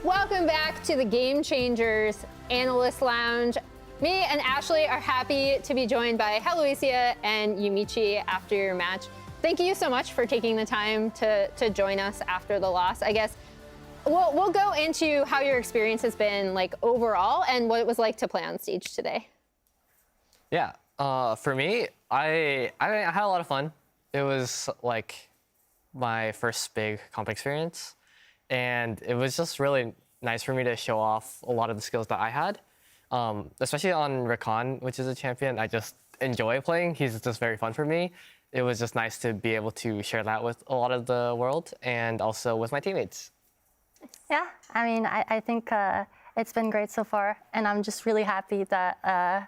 Welcome back to the Game Changers Analyst Lounge. Me and Ashley are happy to be joined by Heloisia and Yumichi after your match. Thank you so much for taking the time to join us after the loss. I guess we'll go into how your experience has been like overall and what it was like to play on stage today. Yeah, for me, I had a lot of fun. It was like my first big comp experience, and it was just really nice for me to show off a lot of the skills that I had, especially on Rakan, which is a champion I just enjoy playing. He's just very fun for me. It was just nice to be able to share that with a lot of the world and also with my teammates. Yeah, I mean, I think it's been great so far, and I'm just really happy that,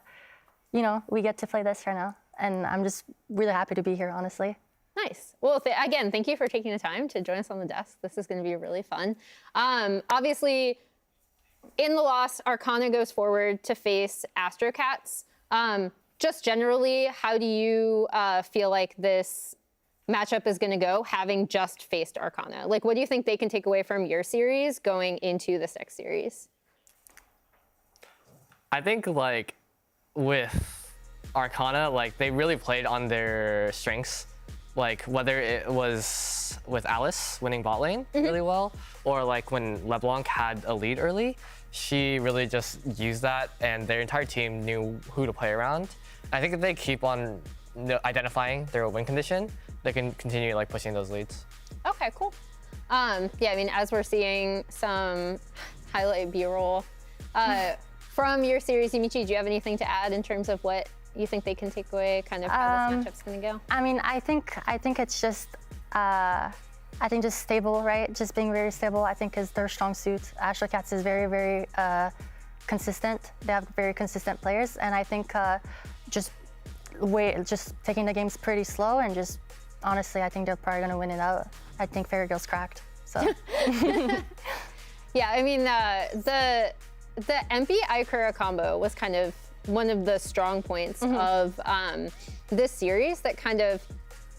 you know, we get to play this here now, and I'm just really happy to be here, honestly. Nice. Well, again, thank you for taking the time to join us on the desk. This is going to be really fun. Obviously, in the loss, Arcana goes forward to face Astrocats. Just generally, how do you feel like this matchup is going to go, having just faced Arcana? Like, what do you think they can take away from your series going into this next series? I think like with Arcana, like they really played on their strengths. Like whether it was with Alice winning bot lane really well, or like when LeBlanc had a lead early, she really just used that and their entire team knew who to play around. I think if they keep on identifying their win condition, they can continue like pushing those leads. Okay, cool. Yeah, I mean, as we're seeing some highlight B-roll from your series, Yumichi, do you have anything to add in terms of what you think they can take away, kind of how this matchup's gonna go? I mean, I think it's just, just stable, right? Just being very stable, I think, is their strong suit. Astrocats is very, very consistent. They have very consistent players, and I think just taking the games pretty slow and just, honestly, I think they're probably gonna win it out. I think Fairy Girl's cracked, so. Yeah, I mean, the MP Ikura combo was kind of one of the strong points of this series that kind of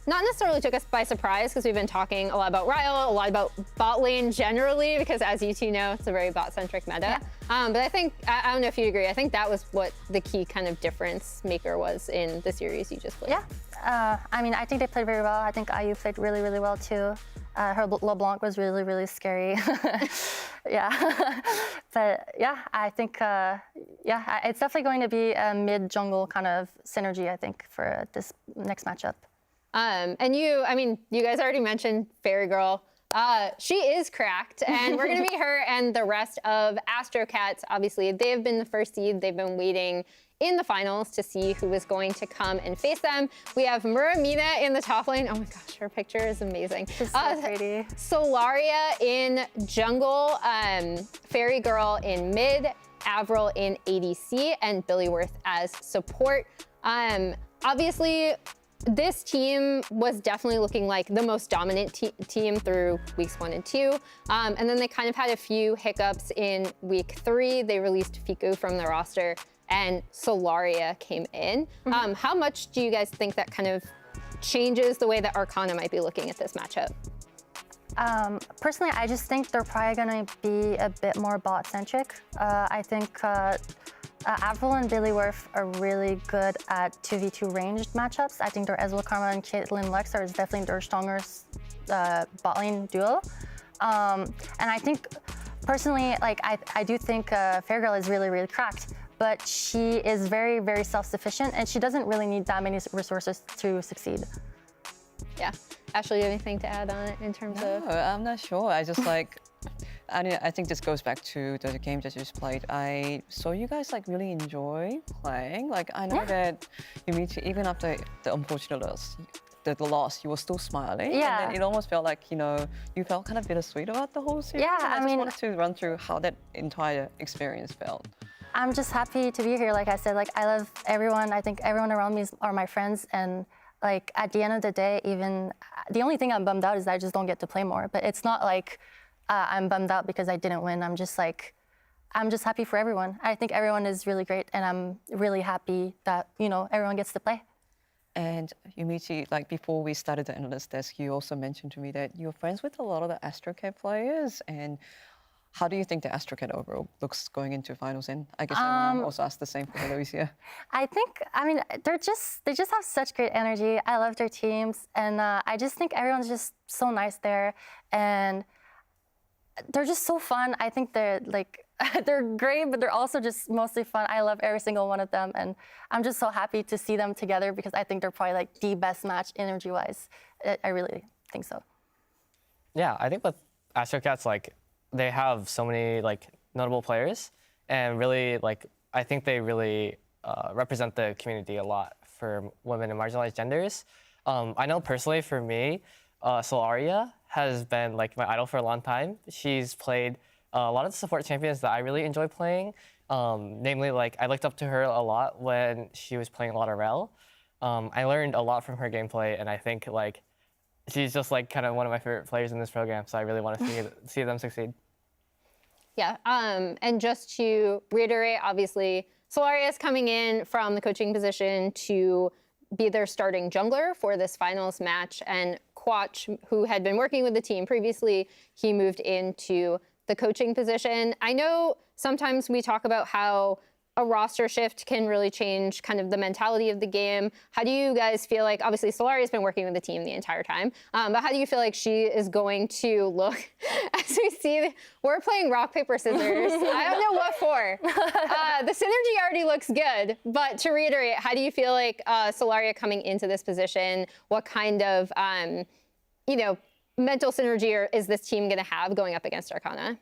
not necessarily took us by surprise, because we've been talking a lot about Ryle, a lot about bot lane generally, because as you two know, it's a very bot-centric meta. Yeah. But I think, I don't know if you agree, I think that was what the key kind of difference maker was in the series you just played. Yeah, I mean, I think they played very well. I think IU played really, really well too. Her LeBlanc was really, really scary. Yeah, but yeah, I think, yeah, it's definitely going to be a mid-jungle kind of synergy, I think, for this next matchup. And you guys already mentioned Fairy Girl. She is cracked, and we're gonna meet her and the rest of Astrocats. Obviously, they have been the first seed. They've been waiting in the finals to see who is going to come and face them. We have Muramina in the top lane. Oh my gosh, her picture is amazing. She's so pretty. Solaria in jungle, Fairy Girl in mid, Avril in ADC, and Billyworth as support. Obviously, this team was definitely looking like the most dominant team through weeks 1 and 2. And then they kind of had a few hiccups in week 3. They released Fiku from the roster and Solaria came in. How much do you guys think that kind of changes the way that Arcana might be looking at this matchup? Personally, I just think they're probably gonna be a bit more bot-centric. I think Avril and Billyworth are really good at 2v2 ranged matchups. I think their Ezreal Karma and Caitlyn Lexar is definitely their strongest bot lane duo. And I think, personally, like I do think Fair Girl is really, really cracked, but she is very, very self-sufficient, and she doesn't really need that many resources to succeed. Yeah. Ashley, you have anything to add on it in terms of? No, I'm not sure. I just like, I think this goes back to the game that you just played. I saw you guys like really enjoy playing. Like I know that you meet even after the unfortunate loss, the loss, you were still smiling. Yeah. And then it almost felt like, you know, you felt kind of bittersweet about the whole series. Yeah, I just wanted to run through how that entire experience felt. I'm just happy to be here. Like I said, like I love everyone. I think everyone around me are my friends, and like at the end of the day, even the only thing I'm bummed out is that I just don't get to play more. But it's not like I'm bummed out because I didn't win. I'm just happy for everyone. I think everyone is really great, and I'm really happy that, you know, everyone gets to play. And Yumichi, like before we started the analyst desk, you also mentioned to me that you're friends with a lot of the Astrocats players. And how do you think the Astrocat overall looks going into finals? And I guess I want to also ask the same for Louisia. I think, I mean, they just have such great energy. I love their teams, and I just think everyone's just so nice there, and they're just so fun. I think they're like, they're great, but they're also just mostly fun. I love every single one of them, and I'm just so happy to see them together because I think they're probably like the best match energy-wise. I really think so. Yeah, I think with Astrocats, like, they have so many like notable players, and really like I think they really represent the community a lot for women and marginalized genders. I know personally for me, Solaria has been like my idol for a long time. She's played a lot of the support champions that I really enjoy playing. Namely, like I looked up to her a lot when she was playing a lot of Rel. I learned a lot from her gameplay, and I think like she's just like kind of one of my favorite players in this program. So I really want to see them succeed. Yeah, and just to reiterate, obviously, Solaria is coming in from the coaching position to be their starting jungler for this finals match, and Quach, who had been working with the team previously, he moved into the coaching position. I know sometimes we talk about how a roster shift can really change kind of the mentality of the game. How do you guys feel like, obviously Solaria's been working with the team the entire time, but how do you feel like she is going to look as we see, we're playing rock, paper, scissors. I don't know what for. The synergy already looks good, but to reiterate, how do you feel like Solaria coming into this position? What kind of, mental synergy is this team gonna have going up against Arcana?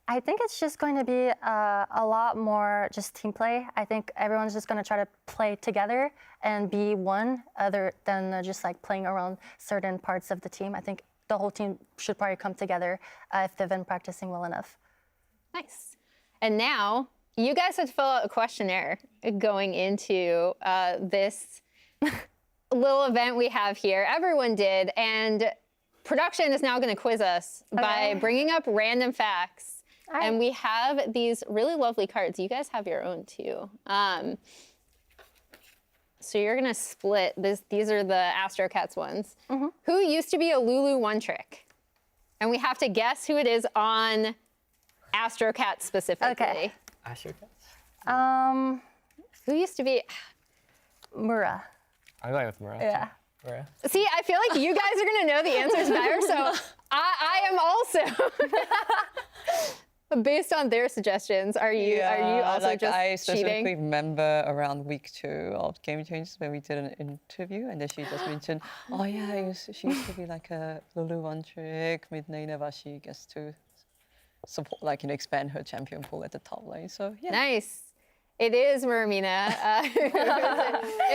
I think it's just going to be a lot more just team play. I think everyone's just going to try to play together and be one other than just like playing around certain parts of the team. I think the whole team should probably come together if they've been practicing well enough. Nice. And now you guys have to fill out a questionnaire going into this little event we have here. Everyone did. And production is now going to quiz us by bringing up random facts. Right. And we have these really lovely cards. You guys have your own too. So you're gonna split this. These are the Astrocats ones. Mm-hmm. Who used to be a Lulu one trick? And we have to guess who it is on Astrocats specifically. Okay. Astrocats? Who used to be? Mura. I'm going with Mura. Yeah. Mura. See, I feel like you guys are gonna know the answers better, so I am also. Based on their suggestions, are you also like just I specifically cheating? remember around week 2 of Game Changes when we did an interview, and then she just mentioned, oh yeah, she used to be like a Lulu one trick mid laner, but she gets to support, like, expand her champion pool at the top lane. So yeah. Nice. It is Mermina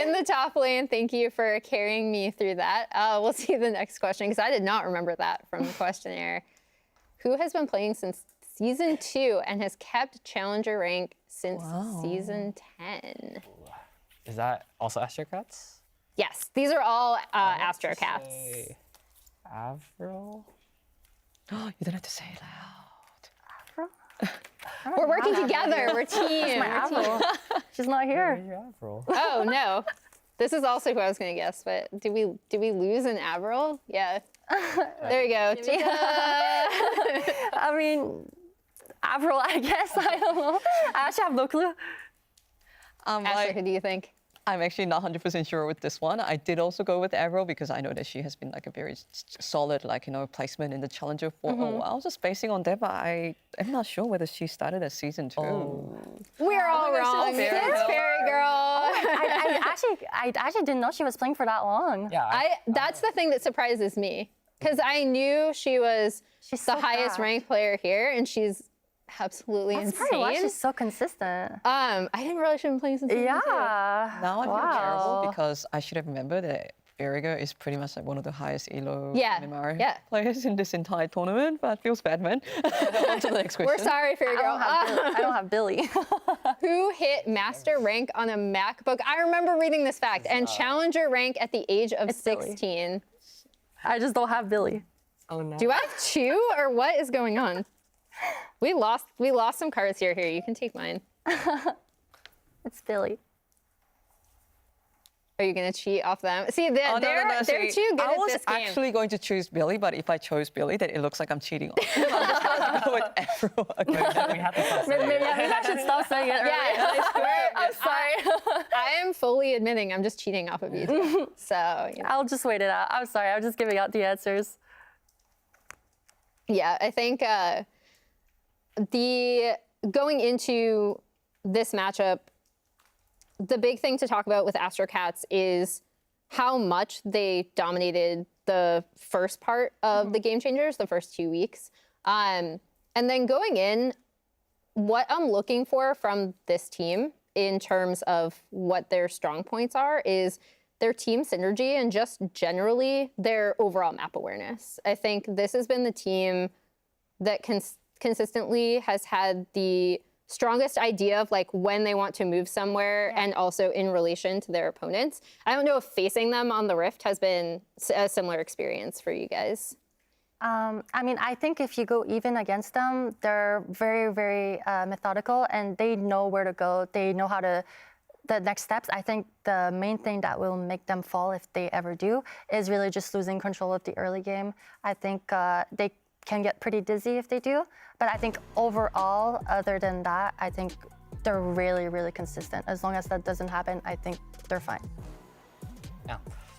in the top lane. Thank you for carrying me through that. We'll see the next question because I did not remember that from the questionnaire. Who has been playing since Season 2 and has kept Challenger rank since Season 10? Is that also Astrocats? Yes, these are all Astrocats. Avril? You don't have to say it loud. Avril? We're working together. We're team. My Avril. She's not here. Where's your Avril? Oh no, this is also who I was going to guess. But did we lose an Avril? Yeah. There you go. I mean, Avril, I guess. I don't know. I actually have no clue. Ashley, who do you think? I'm actually not 100% sure with this one. I did also go with Avril because I know that she has been like a very solid, placement in the Challenger for a while. Just basing on that, but I am not sure whether she started at Season 2. We're all wrong. It's Fairy Girl. I actually didn't know she was playing for that long. Yeah. That's the thing that surprises me because I knew she was the so highest fast. ranked player here, and she's absolutely That's insane. probably why she's so consistent. I didn't realize she'd been playing since season 2. Yeah. Now I feel Wow. terrible because I should have remembered that Fairy is pretty much like one of the highest elo MMR players in this entire tournament, but feels bad, man. On to the next question. We're sorry, Fairy Girl. I don't have Billy. Who hit master rank on a MacBook? I remember reading this fact. And challenger rank at the age of It's Billy. 16. I just don't have Billy. Oh no. Do I have 2 or what is going on? We lost some cards here. Here, you can take mine. It's Billy. Are you gonna cheat off them? See, they're too good I at was this game. actually going to choose Billy, but if I chose Billy, then it looks like I'm cheating on him. with everyone. We have to stop saying Maybe it. I should stop saying it. I'm sorry. I am fully admitting I'm just cheating off of you two. So, you know. I'll just wait it out. I'm sorry. I'm just giving out the answers. Yeah, I think going into this matchup, the big thing to talk about with Astrocats is how much they dominated the first part of the Game Changers, the first 2 weeks. And then going in, what I'm looking for from this team in terms of what their strong points are is their team synergy and just generally their overall map awareness. I think this has been the team that consistently has had the strongest idea of like when they want to move somewhere and also in relation to their opponents. I don't know if facing them on the Rift has been a similar experience for you guys. I mean, I think if you go even against them, they're very, very methodical and they know where to go. They know how to, the next steps. I think the main thing that will make them fall if they ever do is really just losing control of the early game. I think they can get pretty dizzy if they do. But I think overall, other than that, I think they're really, really consistent. As long as that doesn't happen, I think they're fine.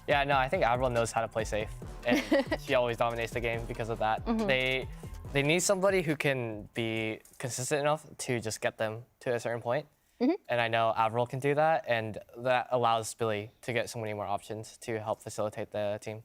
Yeah, no, I think Avril knows how to play safe, and she always dominates the game because of that. They need somebody who can be consistent enough to just get them to a certain point. And I know Avril can do that, and that allows Billy to get so many more options to help facilitate the team.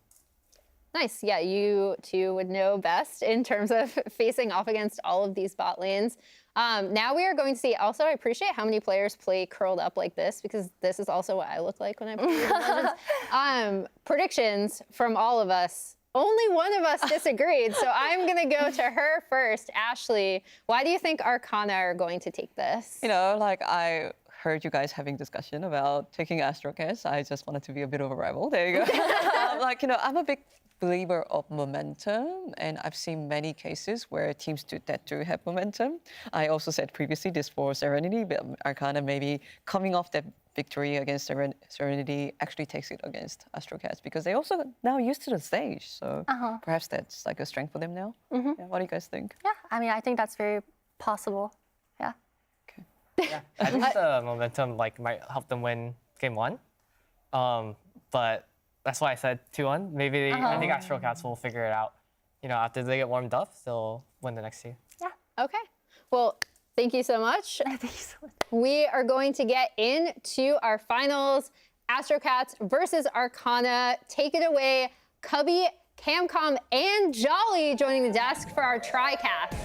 Nice. Yeah, you two would know best in terms of facing off against all of these bot lanes. Now we are going to see, also I appreciate how many players play curled up like this because this is also what I look like when I play League of Legends. Predictions from all of us. Only one of us disagreed, so I'm gonna go to her first. Ashley, why do you think Arcana are going to take this? You know, like I heard you guys having discussion about taking Astrocats. I just wanted to be a bit of a rival. There you go. Like, you know, I'm a big believer of momentum, and I've seen many cases where teams that do have momentum. I also said previously this for Serenity, but Arcana maybe coming off that victory against Serenity actually takes it against Astrocats because they also now used to the stage. So perhaps that's like a strength for them now. Yeah, what do you guys think? Yeah, I mean, I think that's very possible. Yeah. Okay. Yeah, I think the momentum like might help them win game 1, but that's why I said 2-1. Maybe I think Astrocats will figure it out. You know, after they get warmed up, they'll win the next 2. Yeah. Okay. Well, thank you so much. Thank you so much. We are going to get into our finals. Astrocats versus Arcana. Take it away, Cubby, Camcom, and Jolly joining the desk for our TriCast.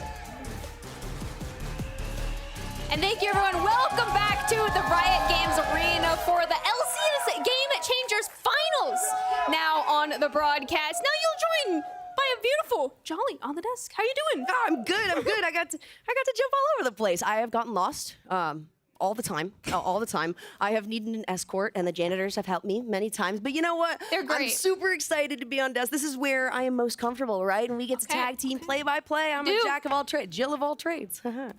And thank you, everyone. Welcome back to the Riot Games Arena for the LCS Game Changers Finals. Now on the broadcast. Now you'll join by a beautiful Jolly on the desk. How you doing? Oh, I'm good. I'm good. I got to jump all over the place. I have gotten lost. All the time, all the time. I have needed an escort, and the janitors have helped me many times. But you know what? They're great. I'm super excited to be on desk. This is where I am most comfortable, right? And we get to tag team play-by-play. I'm a jack of all trades, Jill of all trades. Welcome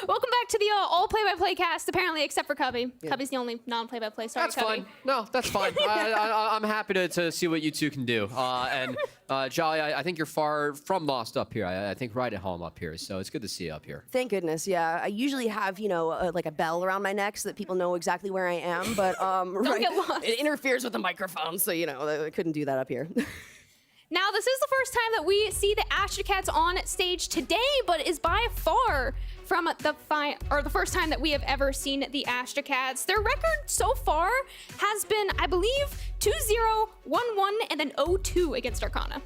back to the all play-by-play cast, apparently, except for Cubby. Yeah. Cubby's the only non-play-by-play. Sorry, That's Cubby. fine. No, that's fine. I'm happy to see what you two can do. And Jolly, I think you're far from lost up here. I think right at home up here. So it's good to see you up here. Thank goodness, yeah. I usually have, you know, like a bell around my neck so that people know exactly where I am. But right, get lost. It interferes with the microphone, so, you know, I couldn't do that up here. Now, this is the first time that we see the Astrocats on stage today, but is by far from the first time that we have ever seen the Astrocats. Their record so far has been, I believe, 2-0, 1-1, and then 0-2 against Arcana.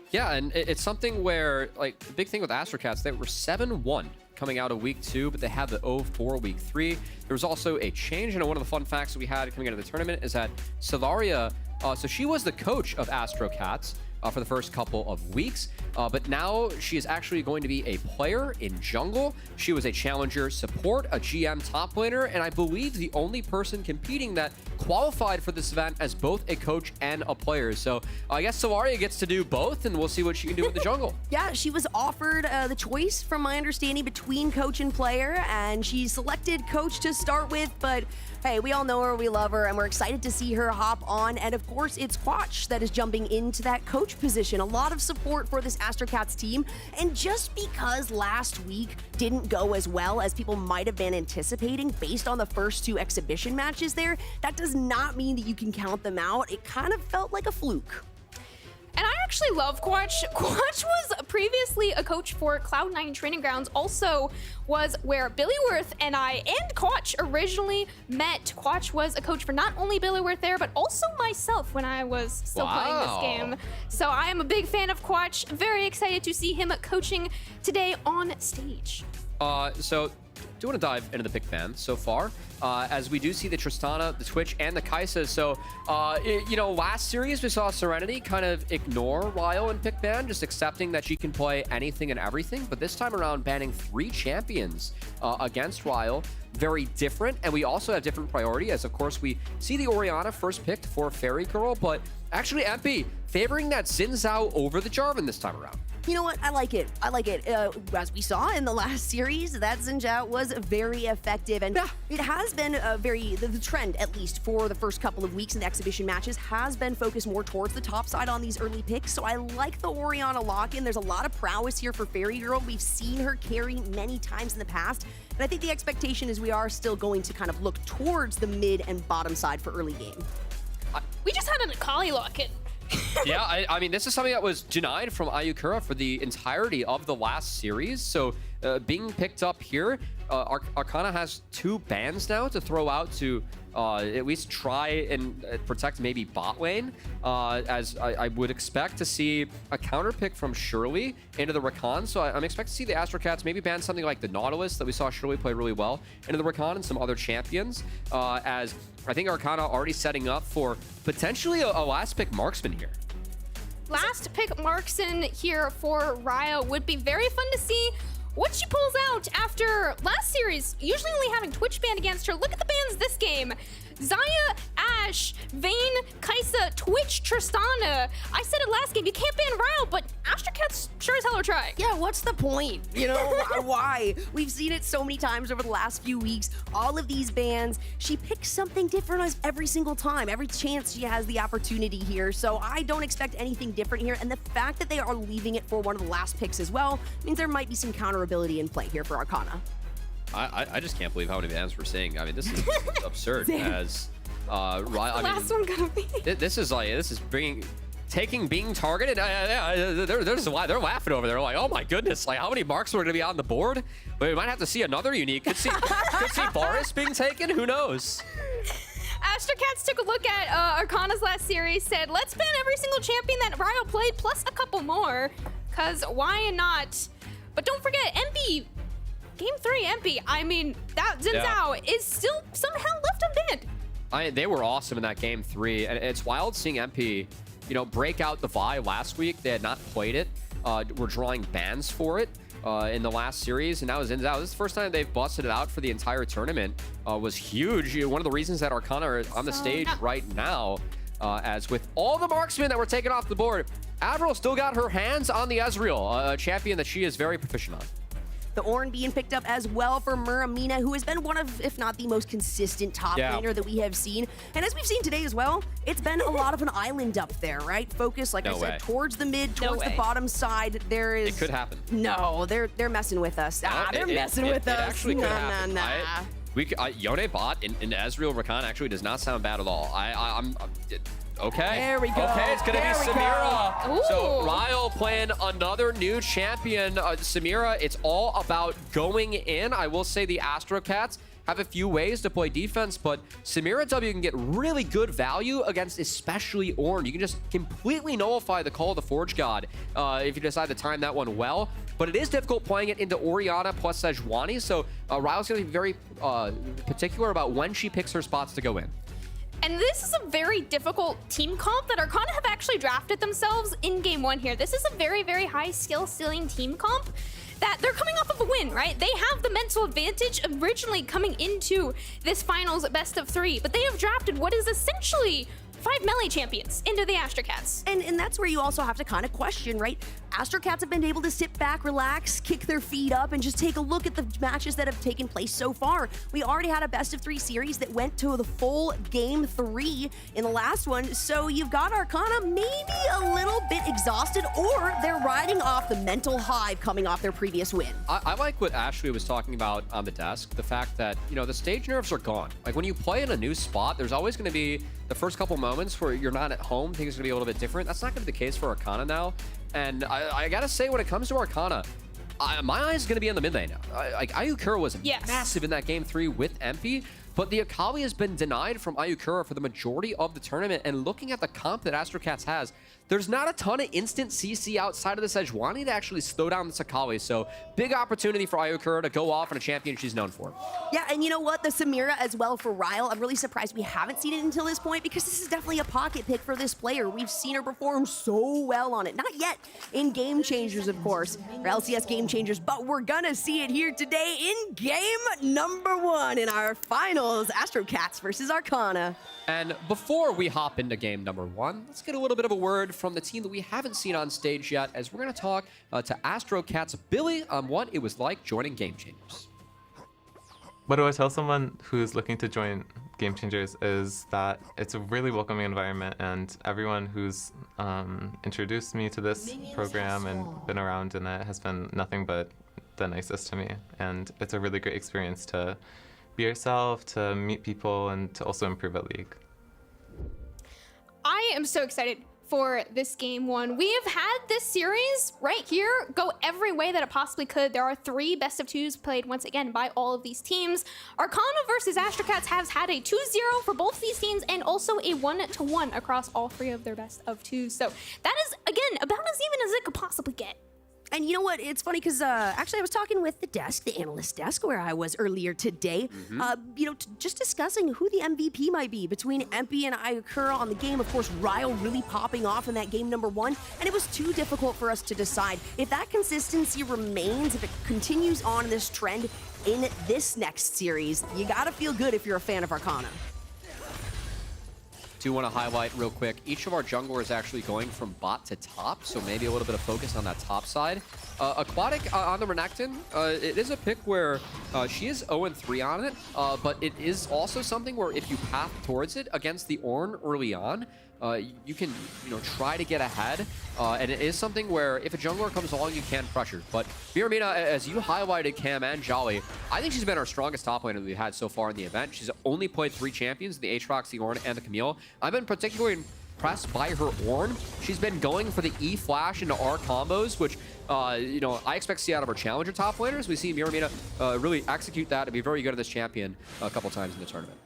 Yeah, and it's something where, like, the big thing with Astrocats, they were 7-1 coming out of week 2, but they had the 0-4 week 3. There was also a change, and one of the fun facts that we had coming out of the tournament is that Solaria, so she was the coach of Astrocats for the first couple of weeks, but now she is actually going to be a player in jungle. She was a challenger support, a GM top laner, and I believe the only person competing that qualified for this event as both a coach and a player. So I guess Solaria gets to do both, and we'll see what she can do with the jungle. Yeah, she was offered the choice, from my understanding, between coach and player, and she selected coach to start with, but hey, we all know her, we love her, and we're excited to see her hop on. And of course, it's Quatch that is jumping into that coach coach position. A lot of support for this Astrocats team. And just because last week didn't go as well as people might have been anticipating based on the first 2 exhibition matches there, that does not mean that you can count them out. It kind of felt like a fluke. And I actually love Quatch. Quatch was previously a coach for Cloud9 Training Grounds, also was where Billyworth and I and Quatch originally met. Quatch was a coach for not only Billyworth there, but also myself when I was still playing this game. So I am a big fan of Quatch. Very excited to see him coaching today on stage. So do want to dive into the pick ban so far, as we do see the Tristana, the Twitch, and the Kaisa. So, you know, last series we saw Serenity kind of ignore Ryo and pick ban, just accepting that she can play anything and everything. But this time around, banning 3 champions against Ryo. Very different, and we also have different priority, as of course we see the Orianna first picked for Fairy Girl, but actually MP favoring that Xin Zhao over the Jarvan this time around. You know what? I like it. I like it. As we saw in the last series, that Xin Zhao was very effective, and it has been the trend, at least for the first couple of weeks in the exhibition matches, has been focused more towards the top side on these early picks. So I like the Orianna lock-in. There's a lot of prowess here for Fairy Girl. We've seen her carry many times in the past, and I think the expectation is we are still going to kind of look towards the mid and bottom side for early game. We just had an Akali lock-in. Yeah, I mean, this is something that was denied from Ayukura for the entirety of the last series. So being picked up here, Arcana has 2 bans now to throw out to at least try and protect maybe bot lane, as I would expect to see a counter pick from Shirley into the Rakan. So I'm expecting to see the Astrocats maybe ban something like the Nautilus that we saw Shirley play really well into the Rakan, and some other champions, as I think Arcana already setting up for potentially a last pick marksman here. Last pick marksman here for Ryo would be very fun to see what she pulls out after last series, usually only having Twitch banned against her. Look at the bans this game. Xayah, Ashe, Vayne, Kaisa, Twitch, Tristana. I said it last game, you can't ban Ryo, but Astrocats sure as hell are trying. Yeah, what's the point? You know, why? We've seen it so many times over the last few weeks. All of these bans, she picks something different every single time. Every chance she has the opportunity here. So I don't expect anything different here. And the fact that they are leaving it for one of the last picks as well means there might be some counterability in play here for Arcana. I just can't believe how many bans we're seeing. I mean, this is absurd. As Last one gonna be. This is being targeted. They're laughing over there. They're like, oh my goodness, like how many marks are going to be on the board? We might have to see another unique. Could see Boris being taken. Who knows? Astrocats took a look at Arcana's last series, said, let's ban every single champion that Ryo played, plus a couple more, because why not? But don't forget, MP. Game 3, MP. I mean, that Xin Zhao is still somehow left unbanned. They were awesome in that game 3, and it's wild seeing MP, you know, break out the Vi last week. They had not played it. We're drawing bans for it in the last series, and now Xin Zhao. This is the first time they've busted it out for the entire tournament. Was huge. One of the reasons that Arcana are on the stage right now, as with all the marksmen that were taken off the board, Avril still got her hands on the Ezreal, a champion that she is very proficient on. The Ornn being picked up as well for Muramina, who has been one of, if not the most consistent top laner that we have seen. And as we've seen today as well, it's been a lot of an island up there, right? Focus, like I said, towards the mid, towards the bottom side. There is... It could happen. No, they're messing with us. They're messing with us. It actually could happen. Yone bot in Ezreal Rakan actually does not sound bad at all. I'm okay. There we go. Okay, it's gonna be Samira. So Ryo playing another new champion. Samira, it's all about going in. I will say the Astrocats have a few ways to play defense, but Samira W can get really good value against especially Ornn. You can just completely nullify the Call of the Forge God if you decide to time that one well. But it is difficult playing it into Orianna plus Sejuani, so Ryo's gonna be very particular about when she picks her spots to go in. And this is a very difficult team comp that Arcana have actually drafted themselves in game 1 here. This is a very, very high skill ceiling team comp that they're coming off of a win, right? They have the mental advantage originally coming into this finals best of 3, but they have drafted what is essentially 5 melee champions into the Astrocats. And that's where you also have to kind of question, right? Astrocats have been able to sit back, relax, kick their feet up, and just take a look at the matches that have taken place so far. We already had a best-of-3 series that went to the full Game 3 in the last one, so you've got Arcana maybe a little bit exhausted, or they're riding off the mental high coming off their previous win. I like what Ashley was talking about on the desk, the fact that, you know, the stage nerves are gone. Like, when you play in a new spot, there's always going to be the first couple moments where you're not at home, things are going to be a little bit different. That's not going to be the case for Arcana now. And I got to say, when it comes to Arcana, my eye is going to be in the mid lane now. Like, Ayukura was massive in that Game 3 with MP, but the Akali has been denied from Ayukura for the majority of the tournament. And looking at the comp that Astrocats has, there's not a ton of instant CC outside of this Sejuani to actually slow down this Akali. So big opportunity for Ayukura to go off on a champion she's known for. Yeah, and you know what? The Samira as well for Ryle. I'm really surprised we haven't seen it until this point, because this is definitely a pocket pick for this player. We've seen her perform so well on it. Not yet in Game Changers, of course, or LCS Game Changers, but we're gonna see it here today in game number 1 in our finals, Astrocats versus Arcana. And before we hop into game number 1, let's get a little bit of a word from the team that we haven't seen on stage yet, as we're going to talk to Astrocats' Billy on what it was like joining Game Changers. What do I tell someone who's looking to join Game Changers is that it's a really welcoming environment, and everyone who's introduced me to this program and been around in it has been nothing but the nicest to me. And it's a really great experience to be yourself, to meet people, and to also improve at League. I am so excited for this game 1. We have had this series right here go every way that it possibly could. There are 3 best of 2s played once again by all of these teams. Arcana versus Astrocats has had a 2-0 for both these teams, and also a 1-1 across all 3 of their best of 2s. So that is, again, about as even as it could possibly get. And you know what? It's funny because actually I was talking with the desk, the analyst desk, where I was earlier today, you know, just discussing who the MVP might be between MP and Ayukura on the game. Of course, Ryle really popping off in that game number 1, and it was too difficult for us to decide. If that consistency remains, if it continues on this trend in this next series, you gotta feel good if you're a fan of Arcana. Do want to highlight real quick, each of our junglers is actually going from bot to top, so maybe a little bit of focus on that top side. Aquatic on the Renekton, it is a pick where she is 0-3 on it, but it is also something where if you path towards it against the Ornn early on, you can, you know, try to get ahead, and it is something where if a jungler comes along, you can pressure. But Miramina, as you highlighted Cam and Jolly, I think she's been our strongest top laner that we've had so far in the event. She's only played 3 champions, the Aatrox, the Ornn, and the Camille. I've been particularly impressed by her Ornn. She's been going for the E flash into R combos, which you know, I expect to see out of our challenger top laners. We see Miramina really execute that and be very good at this champion a couple times in the tournament.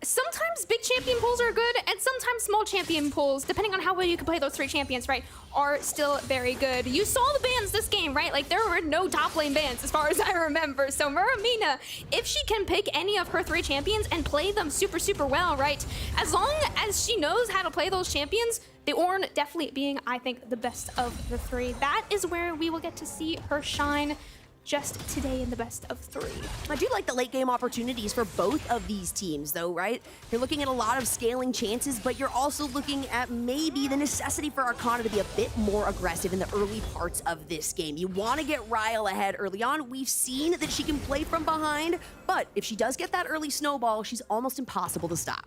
Sometimes big champion pools are good, and sometimes small champion pools, depending on how well you can play those 3 champions, right, are still very good. You saw the bans this game, right? Like, there were no top lane bans as far as I remember. So Miramina, if she can pick any of her 3 champions and play them super, super well, right, as long as she knows how to play those champions, the Ornn definitely being, I think, the best of the 3. That is where we will get to see her shine just today in the best of 3. I do like the late game opportunities for both of these teams though, right? You're looking at a lot of scaling chances, but you're also looking at maybe the necessity for Arcana to be a bit more aggressive in the early parts of this game. You want to get Ryle ahead early on. We've seen that she can play from behind, but if she does get that early snowball, she's almost impossible to stop.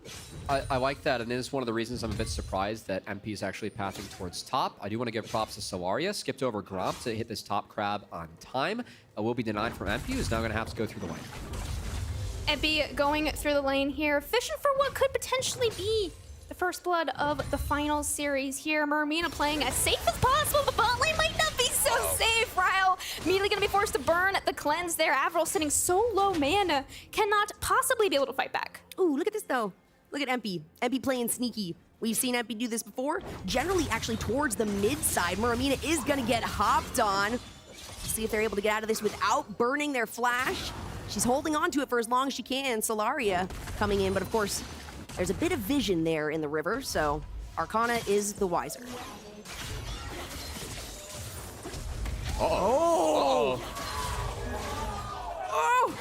I like that, and it is one of the reasons I'm a bit surprised that MP is actually pathing towards top. I do want to give props to Solaria, skipped over Gromp to hit this top crab on time. Will be denied from MP, who's now going to have to go through the lane. MP going through the lane here, fishing for what could potentially be the first blood of the final series here. Miramina playing as safe as possible, but bot lane might not be so safe. Ryle immediately going to be forced to burn the cleanse there. Avril sitting so low mana, cannot possibly be able to fight back. Ooh, look at this though. Look at MP. MP playing sneaky. We've seen MP do this before. Generally, actually towards the mid side. Miramina is going to get hopped on. See if they're able to get out of this without burning their flash. She's holding on to it for as long as she can. Solaria coming in, but of course, there's a bit of vision there in the river, so Arcana is the wiser. Uh-oh. Oh!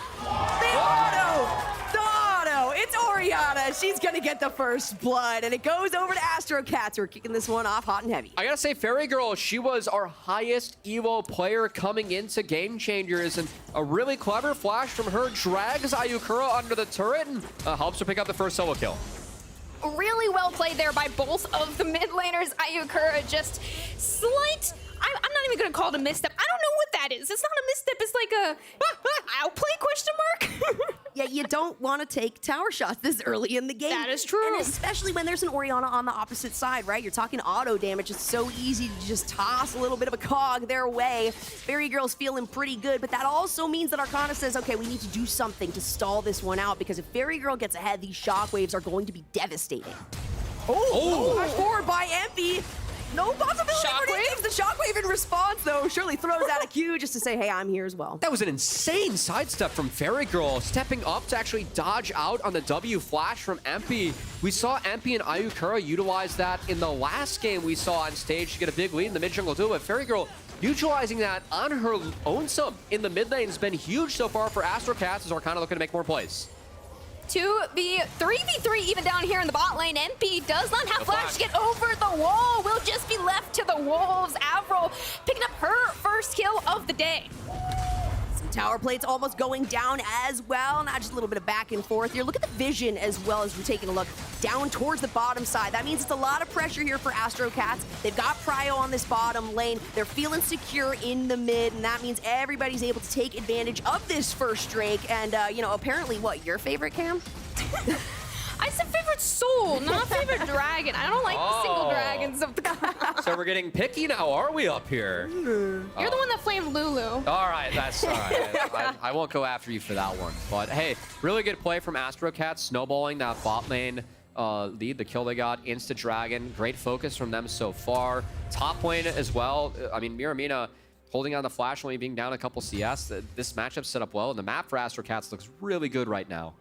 The auto! It's Oriana. she's gonna get the first blood, and it goes over to Astrocats. We're kicking this one off hot and heavy. I gotta say, Fairy Girl, she was our highest Evo player coming into Game Changers, and a really clever flash from her drags Ayukura under the turret and helps her pick up the first solo kill. Really well played there by both of the mid laners. Ayukura just slight, I'm not even gonna call it a misstep. I don't know what that is. It's not a misstep, it's like a outplay question mark. Yeah, you don't want to take tower shots this early in the game. That is true. And especially when there's an Orianna on the opposite side, right? You're talking auto damage. It's so easy to just toss a little bit of a cog their way. Fairy Girl's feeling pretty good, but that also means that Arcana says, okay, we need to do something to stall this one out, because if Fairy Girl gets ahead, these shockwaves are going to be devastating. Push forward by MP. No possibility for Nick. The shockwave in response, though, surely throws out a Q just to say, hey, I'm here as well. That was an insane sidestep from Fairy Girl, stepping up to actually dodge out on the W flash from MP. We saw MP and Ayukura utilize that in the last game we saw on stage to get a big lead in the mid-jungle duel, but Fairy Girl neutralizing that on her own sub in the mid lane has been huge so far for Astrocats, as Arcana looking to make more plays. 3v3 even down here in the bot lane. MP does not have flash to get over the wall. Will just be left to the wolves. Avril picking up her first kill of the day. Some tower plates almost going down as well. Not just a little bit of back and forth here. Look at the vision as well as we're taking a look down towards the bottom side. That means it's a lot of pressure here for Astrocats. They've got Prio on this bottom lane. They're feeling secure in the mid, and that means everybody's able to take advantage of this first Drake. And, you know, apparently, what, your favorite, Cam? I said favorite soul, not favorite dragon. I don't like the single dragons of the So we're getting picky now, are we up here? You're the one that flamed Lulu. All right, that's all right. I won't go after you for that one. But hey, really good play from Astrocats, snowballing that bot lane lead, the kill they got, Insta Dragon. Great focus from them so far. Top lane as well. I mean, Miramina holding on the flash, only being down a couple CS. This matchup set up well, and the map for Astrocats looks really good right now.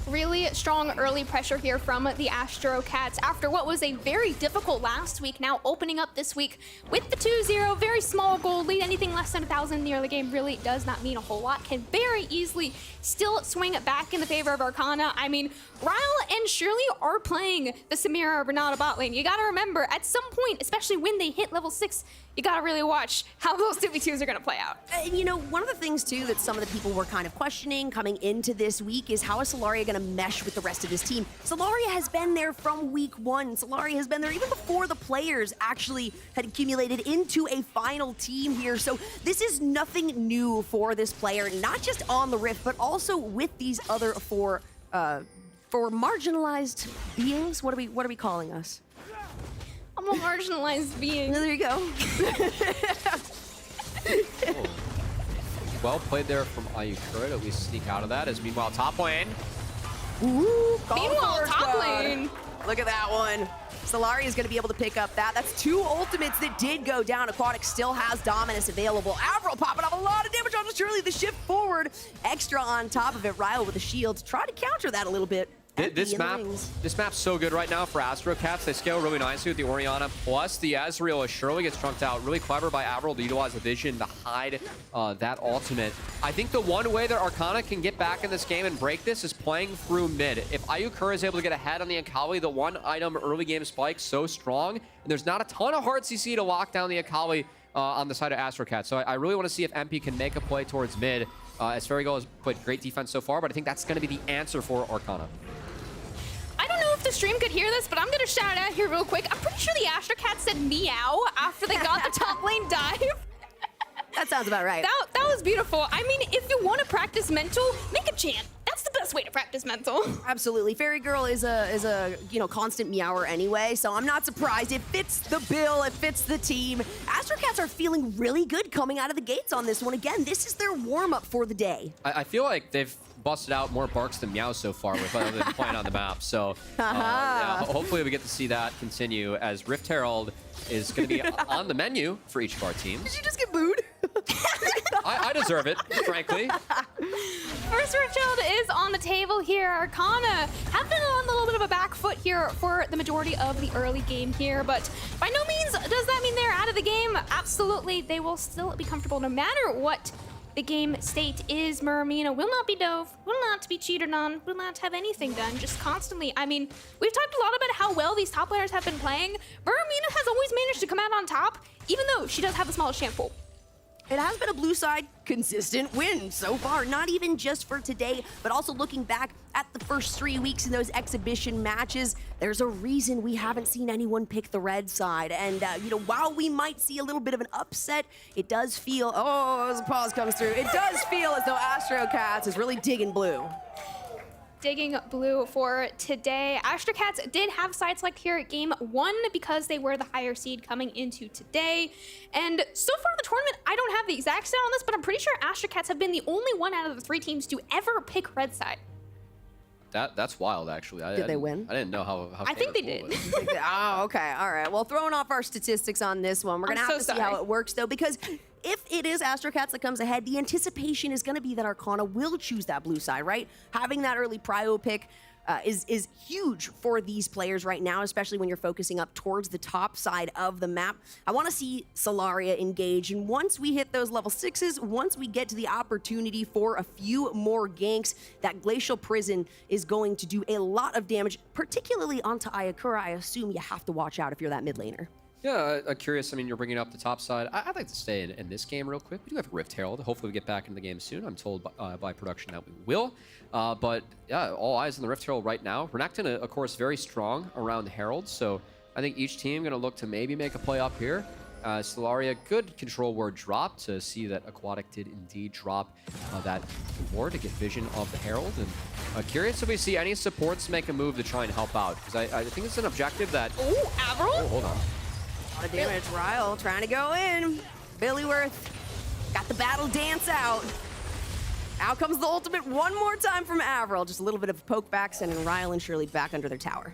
Really strong early pressure here from the Astrocats after what was a very difficult last week, now opening up this week with the 2-0. Very small gold lead. Anything less than 1,000 near the game really does not mean a whole lot. Can very easily still swing it back in the favor of Arcana. I mean, Ryle and Shirley are playing the Samira Renata bot lane. You gotta remember, at some point, especially when they hit level 6, you gotta really watch how those 2v2s are gonna play out. And you know, one of the things too that some of the people were kind of questioning coming into this week is how is Solaria gonna mesh with the rest of this team? Solaria has been there from week 1. Solaria has been there even before the players actually had accumulated into a final team here. So this is nothing new for this player, not just on the Rift, but also with these other four marginalized beings. What are we calling us? I'm a marginalized being. There you go. Well played there from Ayukura to at least sneak out of that, as meanwhile top lane. Ooh, Meanwhile, top lane. Look at that one. Solaria is going to be able to pick up that. That's 2 ultimates that did go down. Aquatic still has Dominus available. Avril popping up a lot of damage on Shirley. The shift forward. Extra on top of it. Ryle with a shield to try to counter that a little bit. This map's so good right now for Astrocats. They scale really nicely with the Orianna plus the Ezreal as Shirley gets trunked out. Really clever by Avril to utilize the vision to hide that ultimate. I think the one way that Arcana can get back in this game and break this is playing through mid. If Ayukura is able to get ahead on the Akali, the one item early game spike so strong, and there's not a ton of hard CC to lock down the Akali on the side of Astrocats. So I really want to see if MP can make a play towards mid. As Fairy Girl has played great defense so far, but I think that's going to be the answer for Arcana. I don't know if the stream could hear this, but I'm gonna shout out here real quick. I'm pretty sure the Astrocats said meow after they got the top lane dive. That sounds about right. That was beautiful. I mean, if you want to practice mental, make a chant. That's the best way to practice mental. Absolutely. Fairy Girl is a constant meower anyway, so I'm not surprised. It fits the bill, it fits the team. Astrocats are feeling really good coming out of the gates on this one. Again, this is their warm-up for the day. I feel like they've busted out more barks than meows so far with other than playing on the map. So yeah, hopefully we get to see that continue as Rift Herald is going to be on the menu for each of our teams. Did you just get booed? I deserve it, frankly. First Rift Herald is on the table here. Arcana have been on a little bit of a back foot here for the majority of the early game here, but by no means does that mean they're out of the game. Absolutely, they will still be comfortable no matter what the game state is Muramina will not be dove, will not be cheated on, will not have anything done, just constantly. I mean, we've talked a lot about how well these top players have been playing. Muramina has always managed to come out on top, even though she does have the smallest champ pool. It has been a blue side consistent win so far, not even just for today, but also looking back at the first 3 weeks in those exhibition matches. There's a reason we haven't seen anyone pick the red side. And, you know, while we might see a little bit of an upset, it does feel, oh, as a pause comes through, it does feel as though Astrocats is really digging blue. Digging blue for today. Astrocats did have side select here at game 1 because they were the higher seed coming into today. And so far in the tournament, I don't have the exact stat on this, but I'm pretty sure Astrocats have been the only one out of the 3 teams to ever pick red side. That's wild, actually. Did they win? I didn't know how I think they did. Oh, okay. All right. Well, throwing off our statistics on this one, we're going to have to see how it works, though, because if it is Astrocats that comes ahead, the anticipation is going to be that Arcana will choose that blue side, right? Having that early prio pick is huge for these players right now, especially when you're focusing up towards the top side of the map. I want to see Solaria engage, and once we hit those level 6s, once we get to the opportunity for a few more ganks, that Glacial Prison is going to do a lot of damage, particularly onto Ayakura. I assume you have to watch out if you're that mid laner. Yeah, I'm curious. I mean, you're bringing up the top side. I'd like to stay in this game real quick. We do have Rift Herald. Hopefully we get back into the game soon. I'm told by production that we will. But yeah, all eyes on the Rift Herald right now. Renekton, of course, very strong around Herald. So I think each team going to look to maybe make a play up here. Solaria, good control ward drop to see that Aquatic did indeed drop that ward to get vision of the Herald. And curious if we see any supports make a move to try and help out. Because I think it's an objective that... Oh, Avril? Oh, hold on. A lot of damage. Ryle trying to go in. Billyworth got the battle dance out. Out comes the ultimate one more time from Avril. Just a little bit of poke back, sending Ryle and Shirley back under their tower.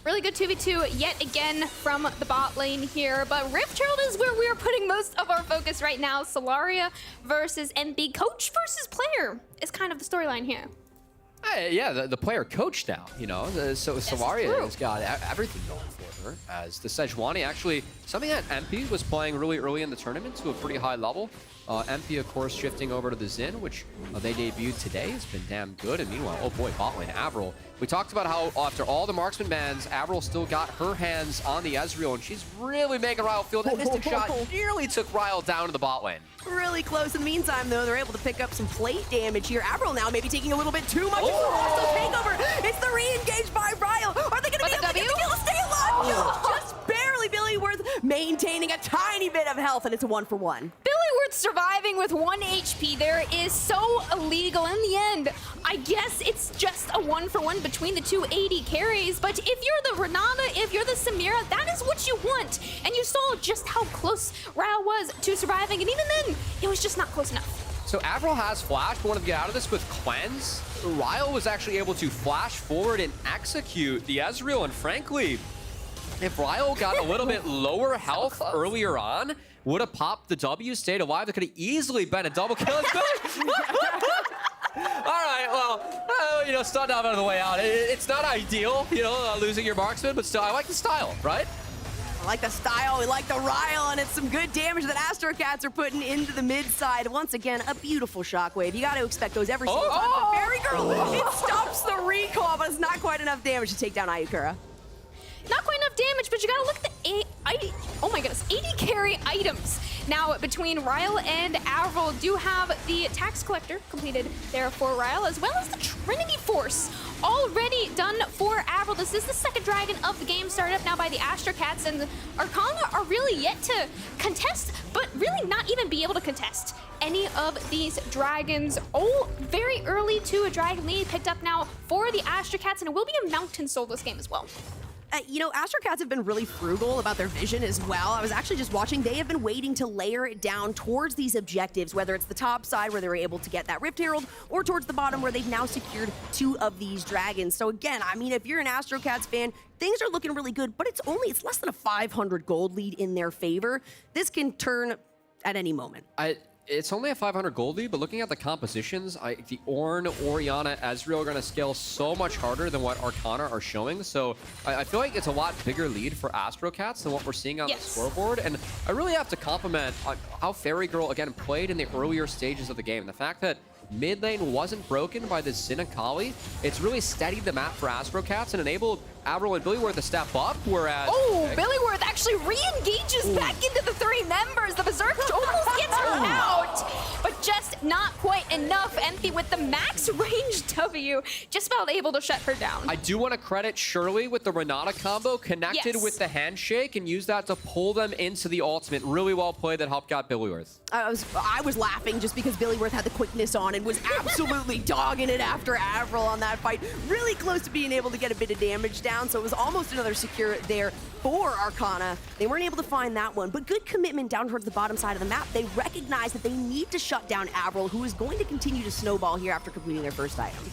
Really good 2v2 yet again from the bot lane here, but Rift Herald is where we are putting most of our focus right now. Solaria versus NB. Coach versus player is kind of the storyline here. Yeah, the player coach now, you know. So Solaria has got everything going for her. As the Sejuani, actually, something that MP was playing really early in the tournament to a pretty high level. MP, of course, shifting over to the Xin, which they debuted today. Has been damn good. And meanwhile, oh boy, bot lane, Avril. We talked about how after all the marksman bans, Avril still got her hands on the Ezreal, and she's really making Ryle feel that mystic shot nearly took Ryle down to the bot lane. Really close. In the meantime, though, they're able to pick up some plate damage here. Avril now maybe taking a little bit too much. Takeover. It's the re-engage by Ryle. Are they going to be able to get the kill? Stay alive. No, just barely. Billyworth maintaining a tiny bit of health, and it's a 1-for-1. Billyworth surviving with 1 HP there is so illegal. In the end, I guess it's just a 1-for-1 between the two AD carries, but if you're the Renata, if you're the Samira, that is what you want. And you saw just how close Ryle was to surviving, and even then, it was just not close enough. So Avril has flash, but wanted to get out of this with cleanse. Ryle was actually able to flash forward and execute the Ezreal, and frankly, if Ryle got a little bit lower health earlier on, would have popped the W, stayed alive, that could have easily been a double kill. All right, well, you know, stun out of the way out. It's not ideal, you know, losing your marksman, but still, I like the style, right? I like the style, we like the Ryle, and it's some good damage that Astrocats are putting into the mid side. Once again, a beautiful shockwave. You got to expect those every single time. But Fairy Girl, it stops the recall, but it's not quite enough damage to take down Ayakura. Not quite enough damage, but you gotta look at the oh my goodness, AD carry items. Now, between Ryle and Avril do have the Tax Collector completed there for Ryle, as well as the Trinity Force already done for Avril. This is the second dragon of the game, started up now by the Astrocats, and Arcana are really yet to contest, but really not even be able to contest any of these dragons. Oh, very early to a dragon lead picked up now for the Astrocats, and it will be a Mountain Soul this game as well. You know, Astrocats have been really frugal about their vision as well. I was actually just watching. They have been waiting to layer it down towards these objectives, whether it's the top side where they were able to get that Rift Herald, or towards the bottom where they've now secured 2 of these dragons. So again, I mean, if you're an Astrocats fan, things are looking really good, but it's less than a 500 gold lead in their favor. This can turn at any moment. it's only a 500 gold lead, but looking at the compositions, the Ornn, Orianna, Ezreal are going to scale so much harder than what Arcana are showing. So I feel like it's a lot bigger lead for Astrocats than what we're seeing on the scoreboard. And I really have to compliment how Fairy Girl, again, played in the earlier stages of the game. The fact that mid lane wasn't broken by this Zinakali, it's really steadied the map for Astrocats and enabled Avril and Billyworth to step up, whereas... Oh, Billyworth actually re-engages back into the 3 members. The Berserk almost gets her out, but just not quite enough. Empty with the max range W, just about able to shut her down. I do want to credit Shirley with the Renata combo, connected with the handshake, and use that to pull them into the ultimate. Really well played that helped out Billyworth. I was laughing just because Billyworth had the quickness on and was absolutely dogging it after Avril on that fight. Really close to being able to get a bit of damage down, so it was almost another secure there for Arcana. They weren't able to find that one, but good commitment down towards the bottom side of the map. They recognize that they need to shut down Avril, who is going to continue to snowball here after completing their first item.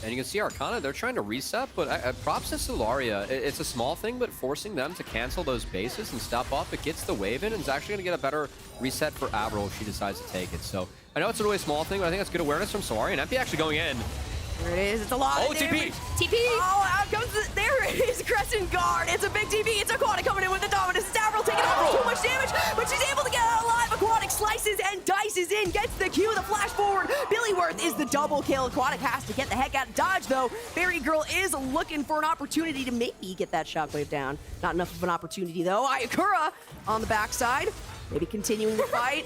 And you can see Arcana, they're trying to reset, but props to Solaria. It's a small thing, but forcing them to cancel those bases and step up, it gets the wave in, and it's actually going to get a better reset for Avril if she decides to take it. So I know it's a really small thing, but I think that's good awareness from Solaria, and MP actually going in. There it is. It's a lot of damage. TP! Oh, out comes there it is. Crescent Guard. It's a big TP. It's Aquatic coming in with the dominance. It's Avril taking on too much damage, but she's able to get out alive. Aquatic slices and dices in, gets the Q, the flash forward. Billyworth is the double kill. Aquatic has to get the heck out of dodge, though. Fairy Girl is looking for an opportunity to maybe get that shockwave down. Not enough of an opportunity, though. Ayakura on the backside, maybe continuing the fight.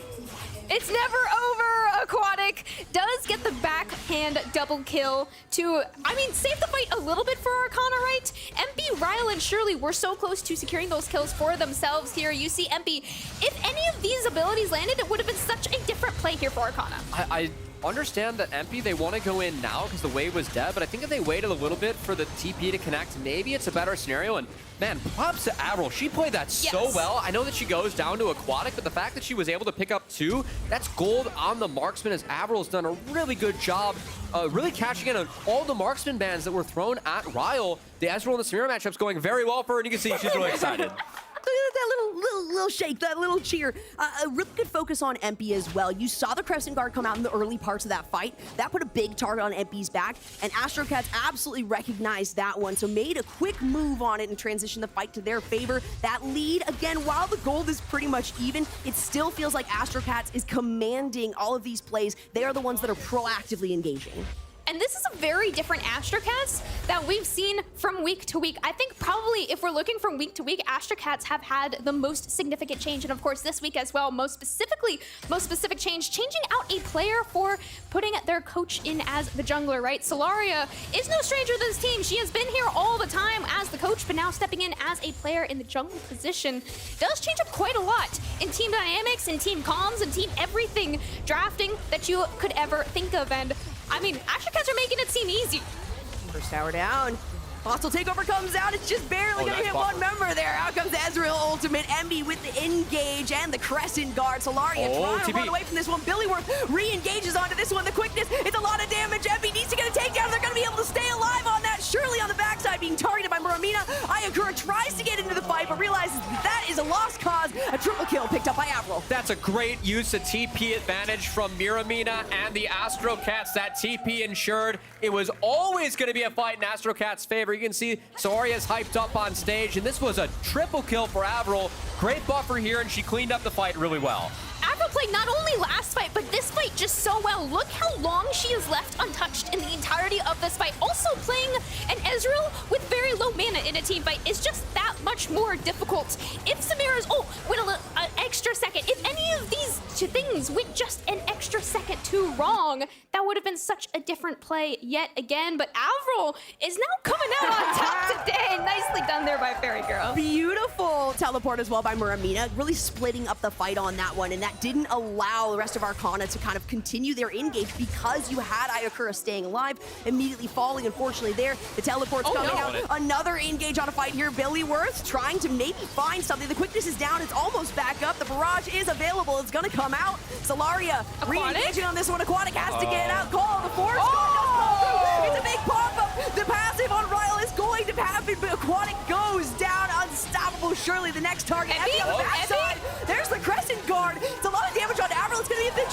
It's never over. Aquatic does get the backhand double kill to, I mean, save the fight a little bit for Arcana, right? MP, Ryle, and Shirley were so close to securing those kills for themselves here. You see MP, if any of these abilities landed, it would have been such a different play here for Arcana. I understand that MP, they want to go in now because the wave was dead, but I think if they waited a little bit for the TP to connect, maybe it's a better scenario. And man, props to Avril. She played that so well. I know that she goes down to Aquatic, but the fact that she was able to pick up 2, that's gold on the marksman, as Avril's done a really good job really catching in on all the marksman bans that were thrown at Ryle. The Ezreal and the Samira matchup's going very well for her, and you can see she's really excited. Look at that little shake, that little cheer. A really good focus on MP as well. You saw the Crescent Guard come out in the early parts of that fight. That put a big target on MP's back, and Astrocats absolutely recognized that one, so made a quick move on it and transitioned the fight to their favor. That lead, again, while the gold is pretty much even, it still feels like Astrocats is commanding all of these plays. They are the ones that are proactively engaging. And this is a very different Astrocats that we've seen from week to week. I think probably if we're looking from week to week, Astrocats have had the most significant change. And of course, this week as well, most specific change, changing out a player for putting their coach in as the jungler, right? Solaria is no stranger to this team. She has been here all the time as the coach, but now stepping in as a player in the jungle position does change up quite a lot in team dynamics, in team comms, and team everything drafting that you could ever think of. And I mean, Astrocats are making it seem easy. First tower down. Hostile takeover comes out. It's just barely gonna hit one member there. Out comes Ezreal ultimate. Emby with the engage and the Crescent Guard. Solaria trying to run away from this one. Billyworth re-engages onto this one. The quickness, it's a lot of damage. Emby needs to get a takedown. They're gonna be able to stay alive on that. Shirley on the backside being targeted by Muramina. Ayakura tries to get into the fight, but realizes that is a lost cause. A triple kill picked up by Avril. That's a great use of TP advantage from Muramina and the Astrocats. That TP ensured it was always going to be a fight in Astrocats' favor. You can see Soria's hyped up on stage, and this was a triple kill for Avril. Great buffer here, and she cleaned up the fight really well. Avril played not only last fight, but this fight just so well. Look how long she is left untouched in the entirety of this fight. Also playing an Ezreal with very low mana in a team fight is just that much more difficult. If Samira's went an extra second, if any of these two things went just an extra second too wrong, that would have been such a different play yet again. But Avril is now coming out on top today. Nicely done there by Fairy Girl. Beautiful teleport as well by Muramina, really splitting up the fight on that one, and that didn't allow the rest of Arcana to kind of continue their engage because you had Ayakura staying alive, immediately falling, unfortunately there. The teleport's coming out. Another engage on a fight here. Billyworth trying to maybe find something. The quickness is down. It's almost back up. The barrage is available. It's going to come out. Solaria re-engaging on this one. Aquatic has to get out. Call the force. It's a big pop-up. The passive on Ryle is going to happen, but Aquatic goes down. Unstoppable. Surely the next target. Emby on the backside. There's the Crescent Guard. It's a lot of damage on Avril. It's going to be a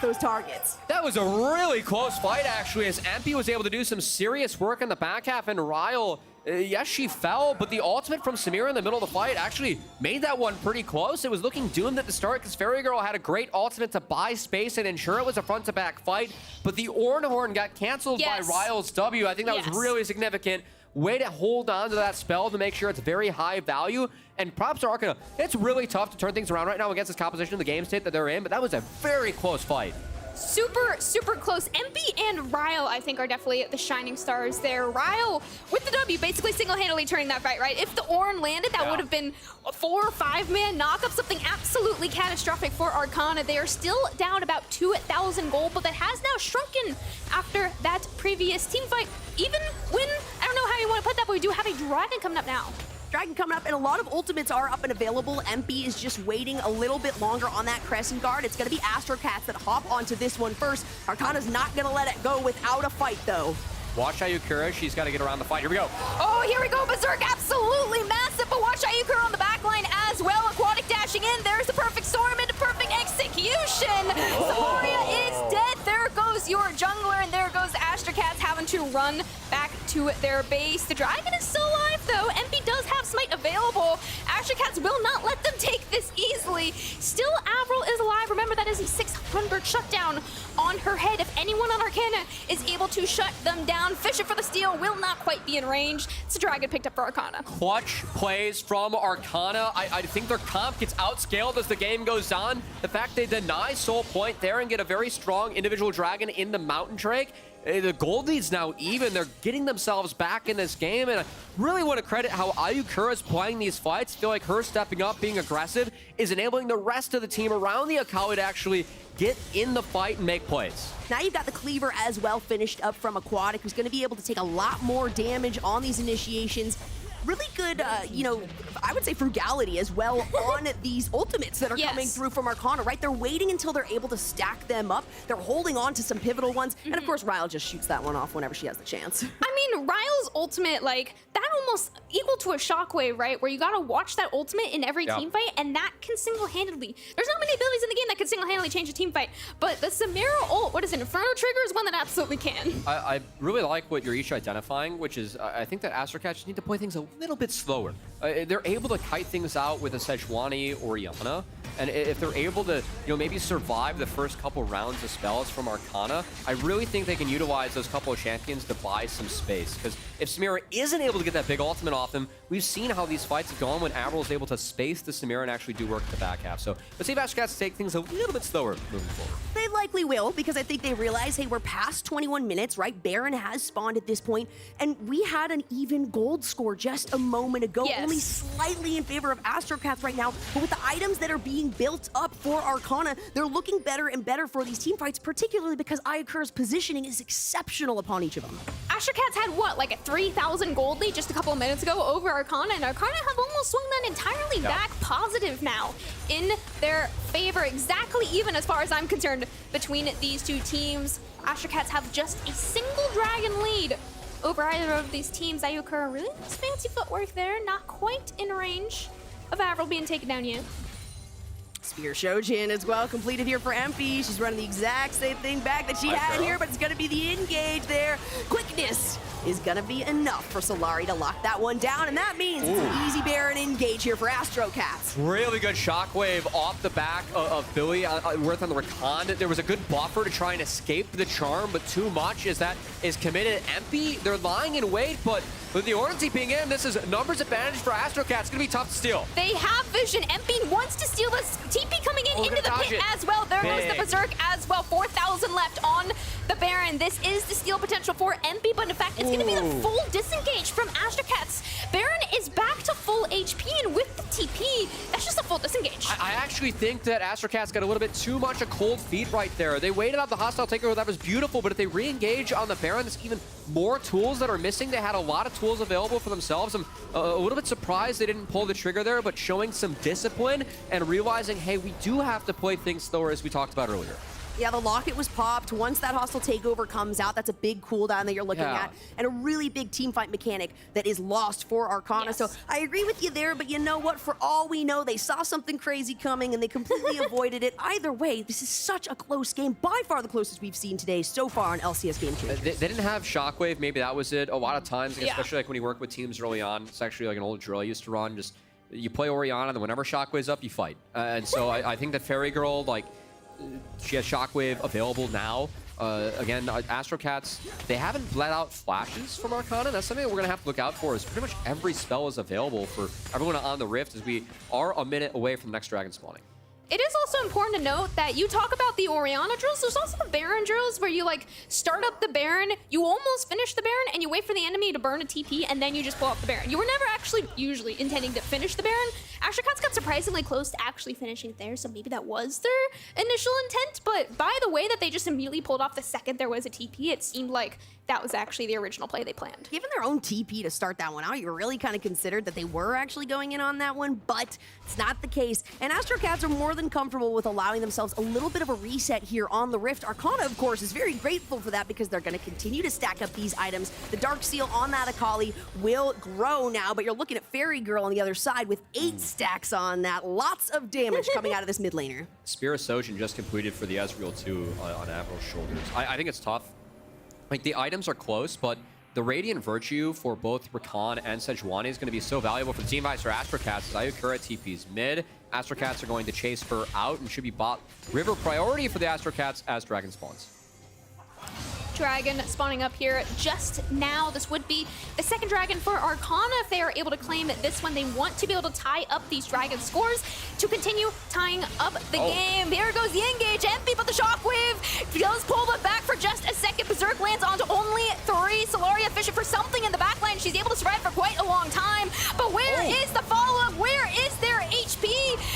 those targets. That was a really close fight, actually, as MP was able to do some serious work in the back half, and Ryle, yes, she fell, but the ultimate from Samira in the middle of the fight actually made that one pretty close. It was looking doomed at the start because Fairy Girl had a great ultimate to buy space and ensure it was a front-to-back fight, but the Ornhorn got canceled by Ryle's W. I think that was really significant. Way to hold on to that spell to make sure it's very high value. And props to Arcana. It's really tough to turn things around right now against this composition of the game state that they're in, but that was a very close fight. Super close. MP and Ryle, I think, are definitely the shining stars there. Ryle, with the W, basically single-handedly turning that fight, right? If the Ornn landed, that would have been a 4 or 5-man knockup, something absolutely catastrophic for Arcana. They are still down about 2,000 gold, but that has now shrunken after that previous team fight. Even when, I don't know how you want to put that, but we do have a dragon coming up now. Dragon coming up, and a lot of ultimates are up and available. MP is just waiting a little bit longer on that Crescent Guard. It's going to be Astrocats that hop onto this one first. Arcana's not going to let it go without a fight, though. Watch Ayukura. She's got to get around the fight. Here we go. Oh, here we go. Berserk absolutely massive, but watch Ayukura on the back line as well. Aquatic dashing in. There's the perfect storm into perfect execution. Samaria is dead. There goes your jungler, and there goes Astrocats having to run back to their base. The dragon is still alive, though. MP does have smite available. Astrocats will not let them take this easily. Still, Avril is alive. Remember, that is a 600 shutdown on her head. If anyone on Arcana is able to shut them down, fishing for the steal will not quite be in range. It's a dragon picked up for Arcana. Clutch plays from Arcana. I think their comp gets outscaled as the game goes on. The fact they deny Soul Point there and get a very strong individual dragon in the Mountain Drake. The gold lead's now even. They're getting themselves back in this game, and I really want to credit how Ayukura is playing these fights. I feel like her stepping up, being aggressive, is enabling the rest of the team around the Akali to actually get in the fight and make plays. Now you've got the Cleaver as well finished up from Aquatic, who's going to be able to take a lot more damage on these initiations. Really good, you know, I would say frugality as well on these ultimates that are coming through from Arcana, right? They're waiting until they're able to stack them up. They're holding on to some pivotal ones. And of course, Ryle just shoots that one off whenever she has the chance. I mean, Ryle's ultimate, like, that almost equal to a shockwave, right? Where you gotta watch that ultimate in every team fight, and that can single-handedly. There's not many abilities in the game that can single-handedly change a team fight, but the Samira ult, what is it, Inferno Trigger, is one that absolutely can. I really like what you're each identifying, which is I think that Astrocats need to play things a little bit slower. They're able to kite things out with a Sejuani or Yana, and if they're able to, you know, maybe survive the first couple rounds of spells from Arcana, I really think they can utilize those couple of champions to buy some space. Because if Samira isn't able to get that big ultimate off them, we've seen how these fights have gone when Avril is able to space the Samira and actually do work in the back half. So let's see if Astrocats take things a little bit slower moving forward. They likely will, because I think they realize, hey, we're past 21 minutes, right? Baron has spawned at this point, and we had an even gold score just a moment ago, only slightly in favor of Astrocats right now, but with the items that are being built up for Arcana, they're looking better and better for these team fights, particularly because Ayukura's positioning is exceptional upon each of them. Astrocats had what, like a 3,000 gold lead just a couple of minutes ago over Arcana, and Arcana have almost swung that entirely back positive now in their favor. Exactly even as far as I'm concerned between these two teams. Astrocats have just a single dragon lead over either of these teams. Ayukura really nice fancy footwork there, not quite in range of Avril being taken down yet. Spear Shojin as well completed here for MP. She's running the exact same thing back that she had here, but it's going to be the engage there. Quickness is going to be enough for Solari to lock that one down, and that means it's an easy Baron engage here for Astrocats. Really good shockwave off the back of Billy worth on the Rakan. There was a good buffer to try and escape the charm, but too much as that is committed. MP, they're lying in wait, but with the Ornn TPing in, this is numbers advantage for Astrocats. It's going to be tough to steal. They have vision. MP wants to steal this. TP coming in into the pit as well. There goes the Berserk as well. 4,000 left on the Baron. This is the steal potential for MP, but in fact, it's going to be the full disengage from Astrocats. Baron is back to full HP, and with the TP, that's just a full disengage. I actually think that Astrocats got a little bit too much of cold feet right there. They waited out the hostile takeover. That was beautiful, but if they re-engage on the Baron, there's even more tools that are missing. They had a lot of tools available for themselves. I'm a little bit surprised they didn't pull the trigger there, but showing some discipline and realizing, hey, we do have to play things slower as we talked about earlier. Yeah, the locket was popped. Once that hostile takeover comes out, that's a big cooldown that you're looking at, and a really big team fight mechanic that is lost for Arcana. So I agree with you there, but you know what? For all we know, they saw something crazy coming and they completely avoided it. Either way, this is such a close game, by far the closest we've seen today so far on LCS Game Changers. They didn't have Shockwave, maybe that was it. A lot of times, like, especially like when you work with teams early on, it's actually like an old drill I used to run, just you play Orianna, and then whenever Shockwave's up, you fight. And so I think that Fairy Girl, like, she has Shockwave available now. Again, Astrocats, they haven't bled out flashes from Arcana. That's something that we're going to have to look out for, is pretty much every spell is available for everyone on the Rift, as we are a minute away from the next dragon spawning. It is also important to note that you talk about the Orianna drills. There's also the Baron drills where you like start up the Baron, you almost finish the Baron, and you wait for the enemy to burn a TP, and then you just pull up the Baron. You were never actually usually intending to finish the Baron. Astrocats got surprisingly close to actually finishing it there, so maybe that was their initial intent. But by the way that they just immediately pulled off the second there was a TP, it seemed like that was actually the original play they planned. Given their own TP to start that one out, you really kind of considered that they were actually going in on that one, but it's not the case. And Astrocats are more than comfortable with allowing themselves a little bit of a reset here on the Rift. Arcana, of course, is very grateful for that because they're going to continue to stack up these items. The Dark Seal on that Akali will grow now, but you're looking at Fairy Girl on the other side with 8 stacks on that. Lots of damage coming out of this mid laner. Spirit Sojin just completed for the Ezreal 2 on Avril's shoulders. I think it's tough. Like, the items are close, but the Radiant Virtue for both Rakan and Sejuani is going to be so valuable for the team fights for Astrocats, as Ayukura TP's mid. Astrocats are going to chase her out and should be bot river priority for the Astrocats as Dragon spawns. Dragon spawning up here just now. This would be the second dragon for Arcana. If they are able to claim this one, they want to be able to tie up these dragon scores to continue tying up the game. Here goes the engage. Empty, but the shockwave does pull it back for just a second. Berserk lands onto only 3. Solaria fishing for something in the backline. She's able to survive for quite a long time. But where is the follow-up? Where is their HP?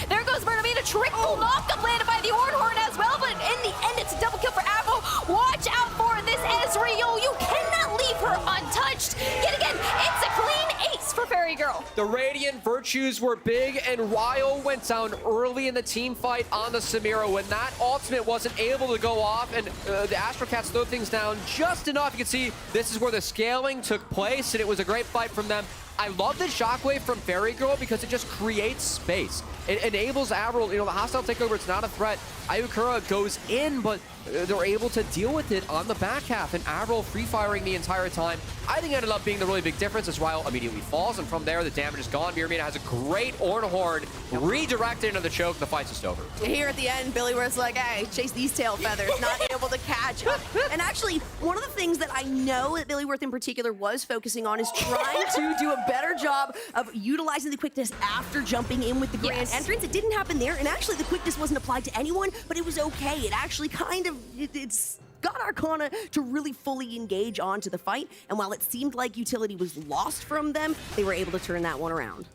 There goes Bernabita. Triple knockup landed by the Ornhorn as well, but in the end, it's a double kill for Avro. Watch out for this Ezreal. You cannot leave her untouched. Yet again, it's a clean ace for Fairy Girl. The Radiant Virtues were big, and Ryo went down early in the team fight on the Samira. When that ultimate wasn't able to go off, and the Astrocats throw things down just enough, you can see this is where the scaling took place, and it was a great fight from them. I love the shockwave from Fairy Girl because it just creates space. It enables Avril, the hostile takeover, it's not a threat. Ayukura goes in, but they're able to deal with it on the back half, and Avril free-firing the entire time. I think it ended up being the really big difference as Ryle immediately falls, and from there, the damage is gone. Mirmina has a great Ornhorn redirected into the choke. The fight's just over. Here at the end, Billy was like, hey, chase these tail feathers, not able to catch up. And actually, one of the things that I know that Billy Worth in particular was focusing on is trying to do a better job of utilizing the quickness after jumping in with the grand entrance. It didn't happen there, and actually the quickness wasn't applied to anyone, but it was okay. It actually kind of, it's got Arcana to really fully engage onto the fight, and while it seemed like utility was lost from them, they were able to turn that one around.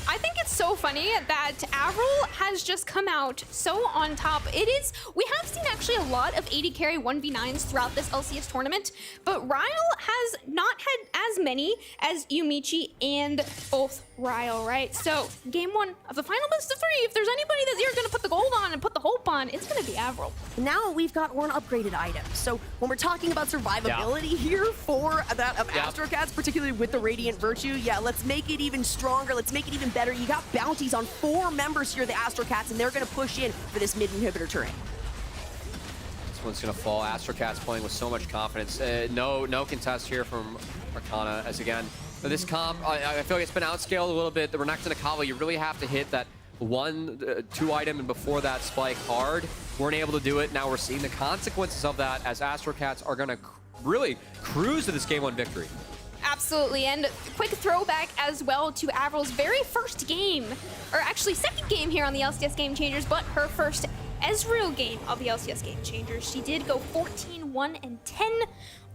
I think it's so funny that Avril has just come out so on top. We have seen actually a lot of 80 carry 1v9s throughout this LCS tournament, but Ryle has not had as many as Yumichi and both Ryle, right? So game 1 of the final best of 3, if there's anybody that you're gonna put the gold on and put the hope on, it's gonna be Avril. Now we've got Ornn upgraded items. So when we're talking about survivability here for that of Astrocats, particularly with the Radiant Virtue, let's make it even stronger. Let's make it even better. You got bounties on 4 members here, the Astrocats, and they're going to push in for this mid-inhibitor turret. This one's going to fall. Astrocats playing with so much confidence. No contest here from Arcana, as again, this comp, I feel like it's been outscaled a little bit. The Renekton Akali, you really have to hit that 1-2 item and before that spike hard. Weren't able to do it. Now we're seeing the consequences of that as Astrocats are going to really cruise to this game 1 victory. Absolutely, and quick throwback as well to Avril's very first game, or actually second game here on the LCS Game Changers, but her first Ezreal game of the LCS Game Changers. She did go 14-1-10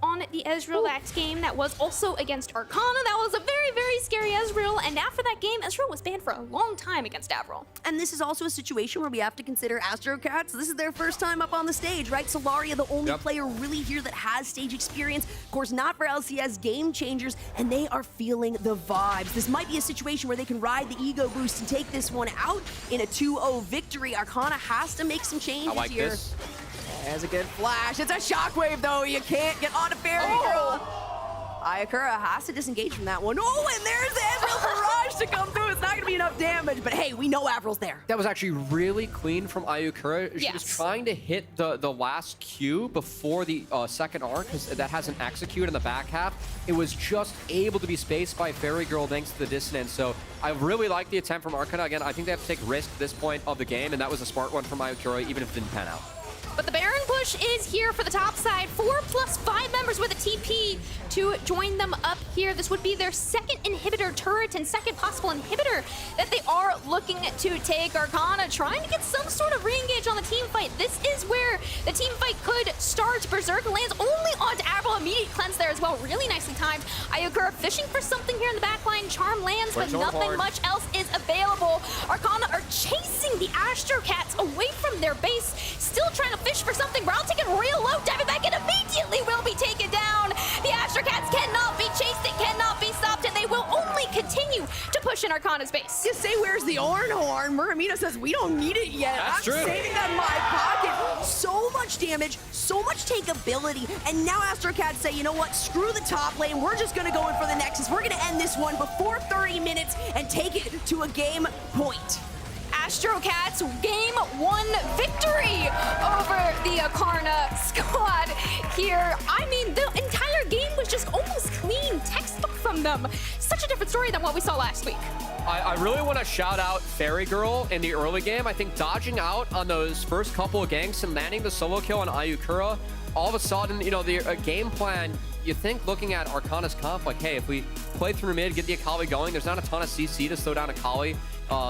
on the Ezreal last game. That was also against Arcana. That was a very, very scary Ezreal, and after that game, Ezreal was banned for a long time against Avril. And this is also a situation where we have to consider Astrocats. This is their first time up on the stage, right? Solaria, the only player really here that has stage experience. Of course, not for LCS Game Changers, and they are feeling the vibes. This might be a situation where they can ride the ego boost and take this one out in a 2-0 victory. Arcana has to make some changes here. This. There's a good flash. It's a shockwave, though. You can't get on a Fairy Girl. Ayakura has to disengage from that one. Oh, and there's the Avril barrage to come through. It's not going to be enough damage, but hey, we know Avril's there. That was actually really clean from Ayakura. She was Yes. trying to hit the last Q before the second arc, because that hasn't executed in the back half. It was just able to be spaced by Fairy Girl thanks to the dissonance. So I really like the attempt from Arcana. Again, I think they have to take risk at this point of the game, and that was a smart one from Ayakura, even if it didn't pan out. But the Baron push is here for the top side. 4+5 members with a TP to join them up here. This would be their second inhibitor turret and second possible inhibitor that they are looking to take. Arcana trying to get some sort of re-engage on the team fight. This is where the team fight could start. Berserk lands only onto Avril. Immediate cleanse there as well. Really nicely timed. Ayakura fishing for something here in the back line. Charm lands, but nothing much else is available. Arcana are chasing the Astrocats away from their base. Still trying to fish for something. Brown taking real low, diving back and immediately will be taken down. The Astrocats cannot be chased, it cannot be stopped, and they will only continue to push in Arcana's base. You say, where's the Orn Horn? Muramina says, we don't need it yet. That's I'm true. saving that in my pocket. So much damage, so much takeability, and now Astrocats say, you know what, screw the top lane. We're just gonna go in for the Nexus. We're gonna end this one before 30 minutes and take it to a game point. Astrocats game 1 victory over the Arcana squad here. I mean, the entire game was just almost clean textbook from them. Such a different story than what we saw last week. I really want to shout out Fairy Girl in the early game. I think dodging out on those first couple of ganks and landing the solo kill on Ayakura, all of a sudden, you know, the game plan, you think looking at Arcana's comp, like, hey, if we play through mid, get the Akali going, there's not a ton of CC to slow down Akali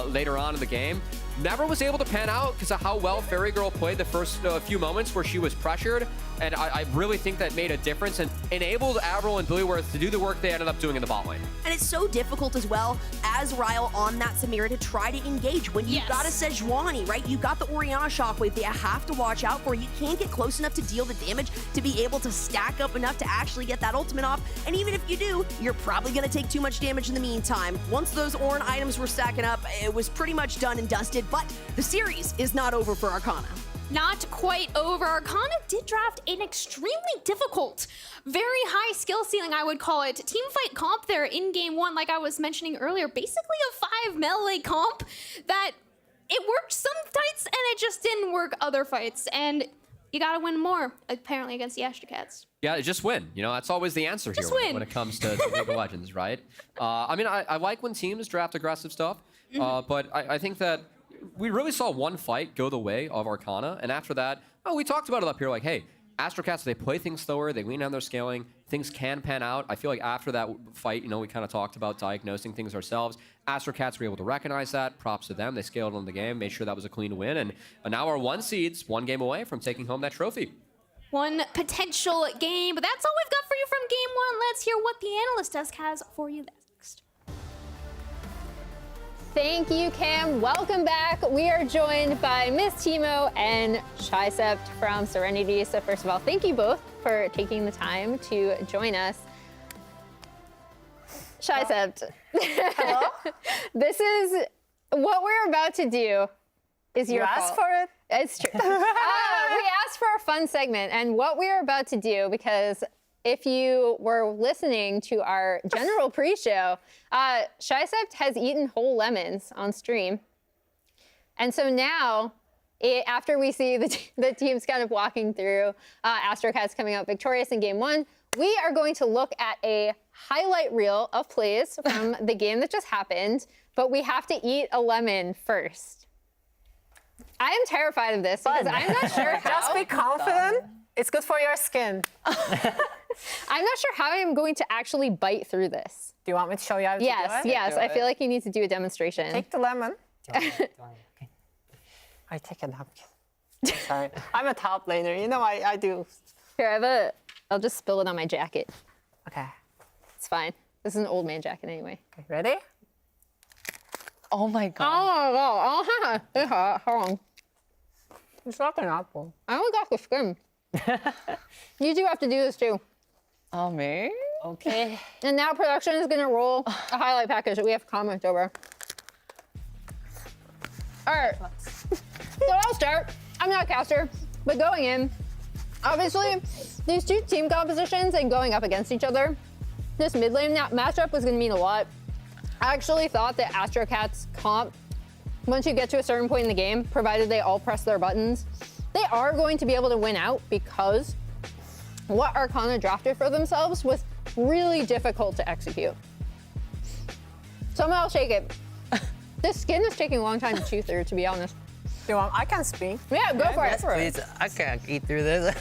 later on in the game. Never was able to pan out because of how well Fairy Girl played the first few moments where she was pressured. And I really think that made a difference and enabled Avril and Billyworth to do the work they ended up doing in the bot lane. And it's so difficult as well as Ryle on that Samira to try to engage when you've got a Sejuani, right? You've got the Orianna shockwave that you have to watch out for. You can't get close enough to deal the damage to be able to stack up enough to actually get that ultimate off. And even if you do, you're probably going to take too much damage in the meantime. Once those Ornn items were stacking up, it was pretty much done and dusted, but the series is not over for Arcana. Not quite over. Arcana did draft an extremely difficult, very high skill ceiling, I would call it. Team fight comp there in game 1, like I was mentioning earlier, basically a 5 melee comp that it worked some fights and it just didn't work other fights. And you gotta win more, apparently, against the Astrocats. Yeah, just win. You know, that's always the answer here when it comes to League of Legends, right? I mean, I like when teams draft aggressive stuff, but I think that we really saw one fight go the way of Arcana, and after that, we talked about it up here, like, hey, Astrocats, they play things slower, they lean on their scaling, things can pan out. I feel like after that fight, you know, we kind of talked about diagnosing things ourselves. Astrocats were able to recognize that. Props to them. They scaled on the game, made sure that was a clean win, and now our 1 seeds, 1 game away from taking home that trophy. One potential game, but that's all we've got for you from game 1. Let's hear what the analyst desk has for you next. Thank you, Cam. Welcome back. We are joined by Miss Timo and Shysept from Serenity. So first of all, thank you both for taking the time to join us. Shysept. Hello? This is what we're about to do. Is your fault. asked for it? It's true. We asked for a fun segment, and what we're about to do, because if you were listening to our general pre-show, Shysept has eaten whole lemons on stream. And so now, after we see the teams kind of walking through, Astrocats coming out victorious in game 1, we are going to look at a highlight reel of plays from the game that just happened, but we have to eat a lemon first. I am terrified of this because I'm not sure how. Just be confident. It's good for your skin. I'm not sure how I'm going to actually bite through this. Do you want me to show you how to do it? Yes. I feel like you need to do a demonstration. Take the lemon. I take a napkin. Sorry. I'm a top laner. You know, I do. Here, I'll just spill it on my jacket. Okay. It's fine. This is an old man jacket anyway. Okay, ready? Oh my god. Oh, hold on. It's like an apple. I only got the skin. You do have to do this too. Oh, me? Okay. And now production is gonna roll a highlight package that we have to comment over. All right, so I'll start. I'm not a caster, but going in, Obviously, these two team compositions and going up against each other, this mid lane matchup was going to mean a lot. I actually thought that Astrocats comp, once you get to a certain point in the game, provided they all press their buttons, they are going to be able to win out because what Arcana drafted for themselves was really difficult to execute. Somehow I'll shake it. This skin is taking a long time to chew through, to be honest. I can speak. Yeah, go for it. Please, I can't eat through this.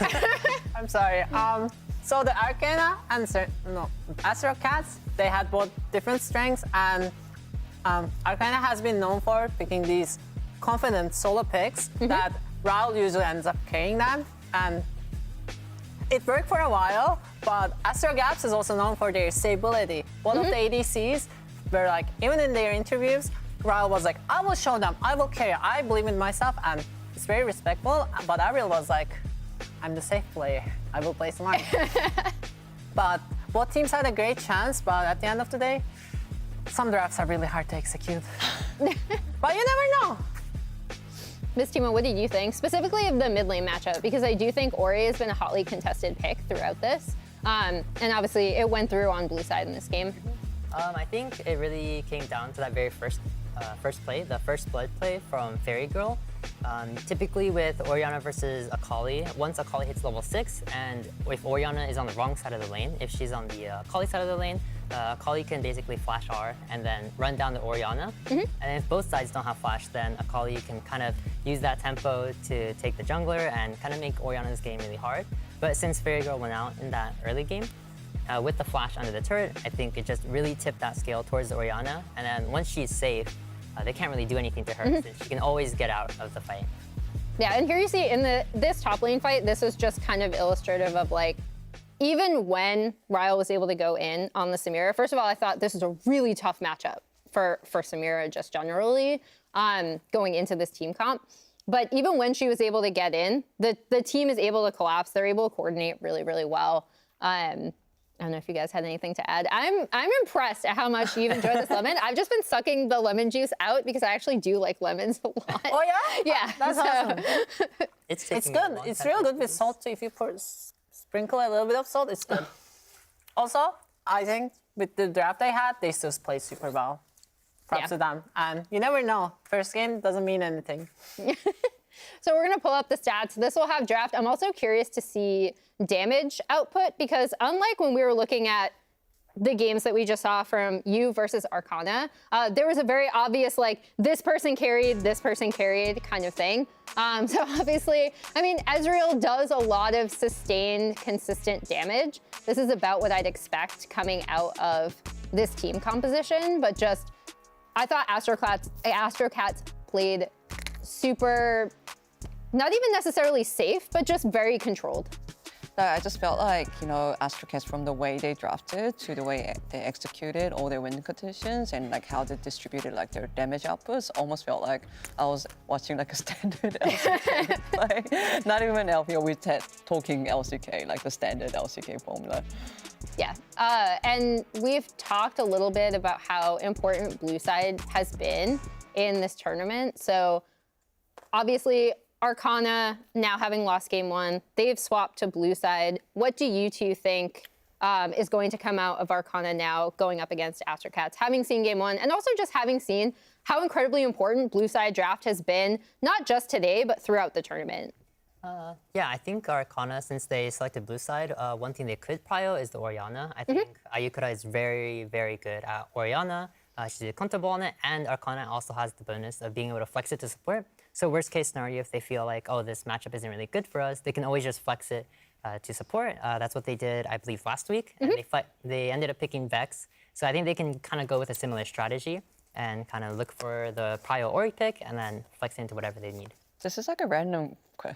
I'm sorry. So the Arcana and Astrocats, they had both different strengths, and Arcana has been known for picking these confident solo picks that Raul usually ends up carrying them, and it worked for a while, but Astrocats is also known for their stability. One of the ADCs were like, even in their interviews, Raul was like, I will show them, I will carry, I believe in myself, and it's very respectful, but Ariel was like, I'm the safe player, I will play smart. But both teams had a great chance, but at the end of the day, some drafts are really hard to execute. But you never know. Miss Timo, what did you think? Specifically of the mid lane matchup, because I do think Ori has been a hotly contested pick throughout this. And obviously it went through on blue side in this game. I think it really came down to that very first play, the first blood play from Fairy Girl. Typically with Orianna versus Akali, once Akali hits level 6, and if Orianna is on the wrong side of the lane, if she's on the Akali side of the lane, Akali can basically flash R and then run down the Orianna. And if both sides don't have flash, then Akali can kind of use that tempo to take the jungler and kind of make Orianna's game really hard. But since Fairy Girl went out in that early game, with the flash under the turret, I think it just really tipped that scale towards Orianna. And then once she's safe, they can't really do anything to her since she can always get out of the fight. Yeah, and here you see in this top lane fight, this was just kind of illustrative of like, even when Ryle was able to go in on the Samira, first of all, I thought this was a really tough matchup for Samira just generally going into this team comp. But even when she was able to get in, the team is able to collapse. They're able to coordinate really, really well. I don't know if you guys had anything to add. I'm impressed at how much you've enjoyed this lemon. I've just been sucking the lemon juice out because I actually do like lemons a lot. Oh yeah? Yeah. That's awesome. It's good. It's real good with salt too. If you sprinkle a little bit of salt, it's good. Also, I think with the draft they had, they still played super well. Props to them. And you never know. First game doesn't mean anything. So we're gonna pull up the stats. This will have draft. I'm also curious to see damage output because unlike when we were looking at the games that we just saw from you versus Arcana, there was a very obvious like this person carried kind of thing. So obviously, I mean, Ezreal does a lot of sustained, consistent damage. This is about what I'd expect coming out of this team composition, but just, I thought Astrocats played super, not even necessarily safe, but just very controlled. I just felt like, you know, Astrocats from the way they drafted to the way they executed all their win conditions and like how they distributed like their damage outputs almost felt like I was watching like a standard LCK play. Not even LPO, we're talking LCK, like the standard LCK formula. Yeah, and we've talked a little bit about how important blue side has been in this tournament. So obviously, Arcana, now having lost game 1, they've swapped to blue side. What do you two think is going to come out of Arcana now going up against Astrocats, having seen game 1 and also just having seen how incredibly important blue side draft has been, not just today, but throughout the tournament? Yeah, I think Arcana, since they selected blue side, one thing they could prio is the Orianna. I think Ayukura is very, very good at Orianna. She's comfortable on it, and Arcana also has the bonus of being able to flex it to support. So worst case scenario, if they feel like, oh, this matchup isn't really good for us, they can always just flex it to support. That's what they did, I believe, last week. And they ended up picking Vex. So I think they can kind of go with a similar strategy and kind of look for the prio Ori pick and then flex into whatever they need. This is like a random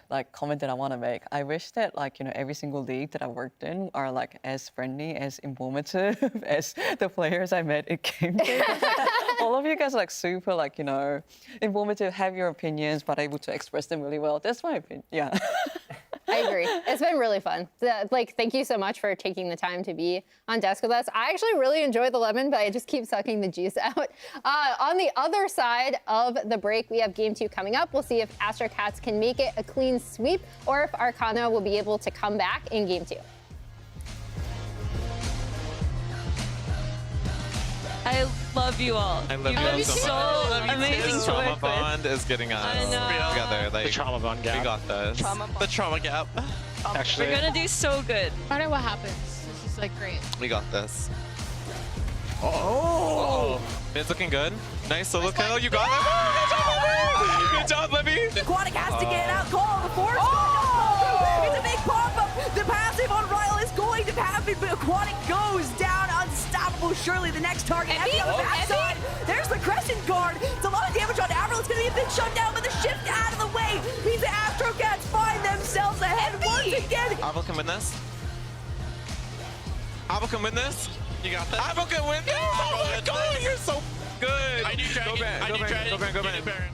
like comment that I want to make. I wish that like, you know, every single league that I worked in are like as friendly, as informative as the players I met at Game Day. All of you guys are like super like, you know, informative, have your opinions, but able to express them really well. That's my opinion, yeah. I agree. It's been really fun. Like, thank you so much for taking the time to be on desk with us. I actually really enjoy the lemon, but I just keep sucking the juice out. On the other side of the break, we have game 2 coming up. We'll see if Astrocats can make it a clean sweep or if Arcana will be able to come back in game 2. I love you all. I love you all so much. Amazing to Trauma work bond is getting us together. Like, The trauma bond gap. we got this. The trauma gap. Actually, We're gonna do so good. No matter what happens, this is like great. we got this. Oh! It's looking good. Nice solo kill. You got it. Good job, Libby. Aquatic has to get out. Call the force. It's a big pop-up. The passive on Ryle is going to happen, but Aquatic goes down unstoppable. Surely the next target. Heavy on the backside. There's the Crescent Guard. It's a lot of damage on Avril. It's going to be a bit shut down, but the shift out of the way means the Astrocats find themselves ahead once again. Avril can win this. Avril can win this. You got this. Avril can win this. Oh my god, you're so good. I need Dragon. Go Baron, go Baron, go Baron, go Baron.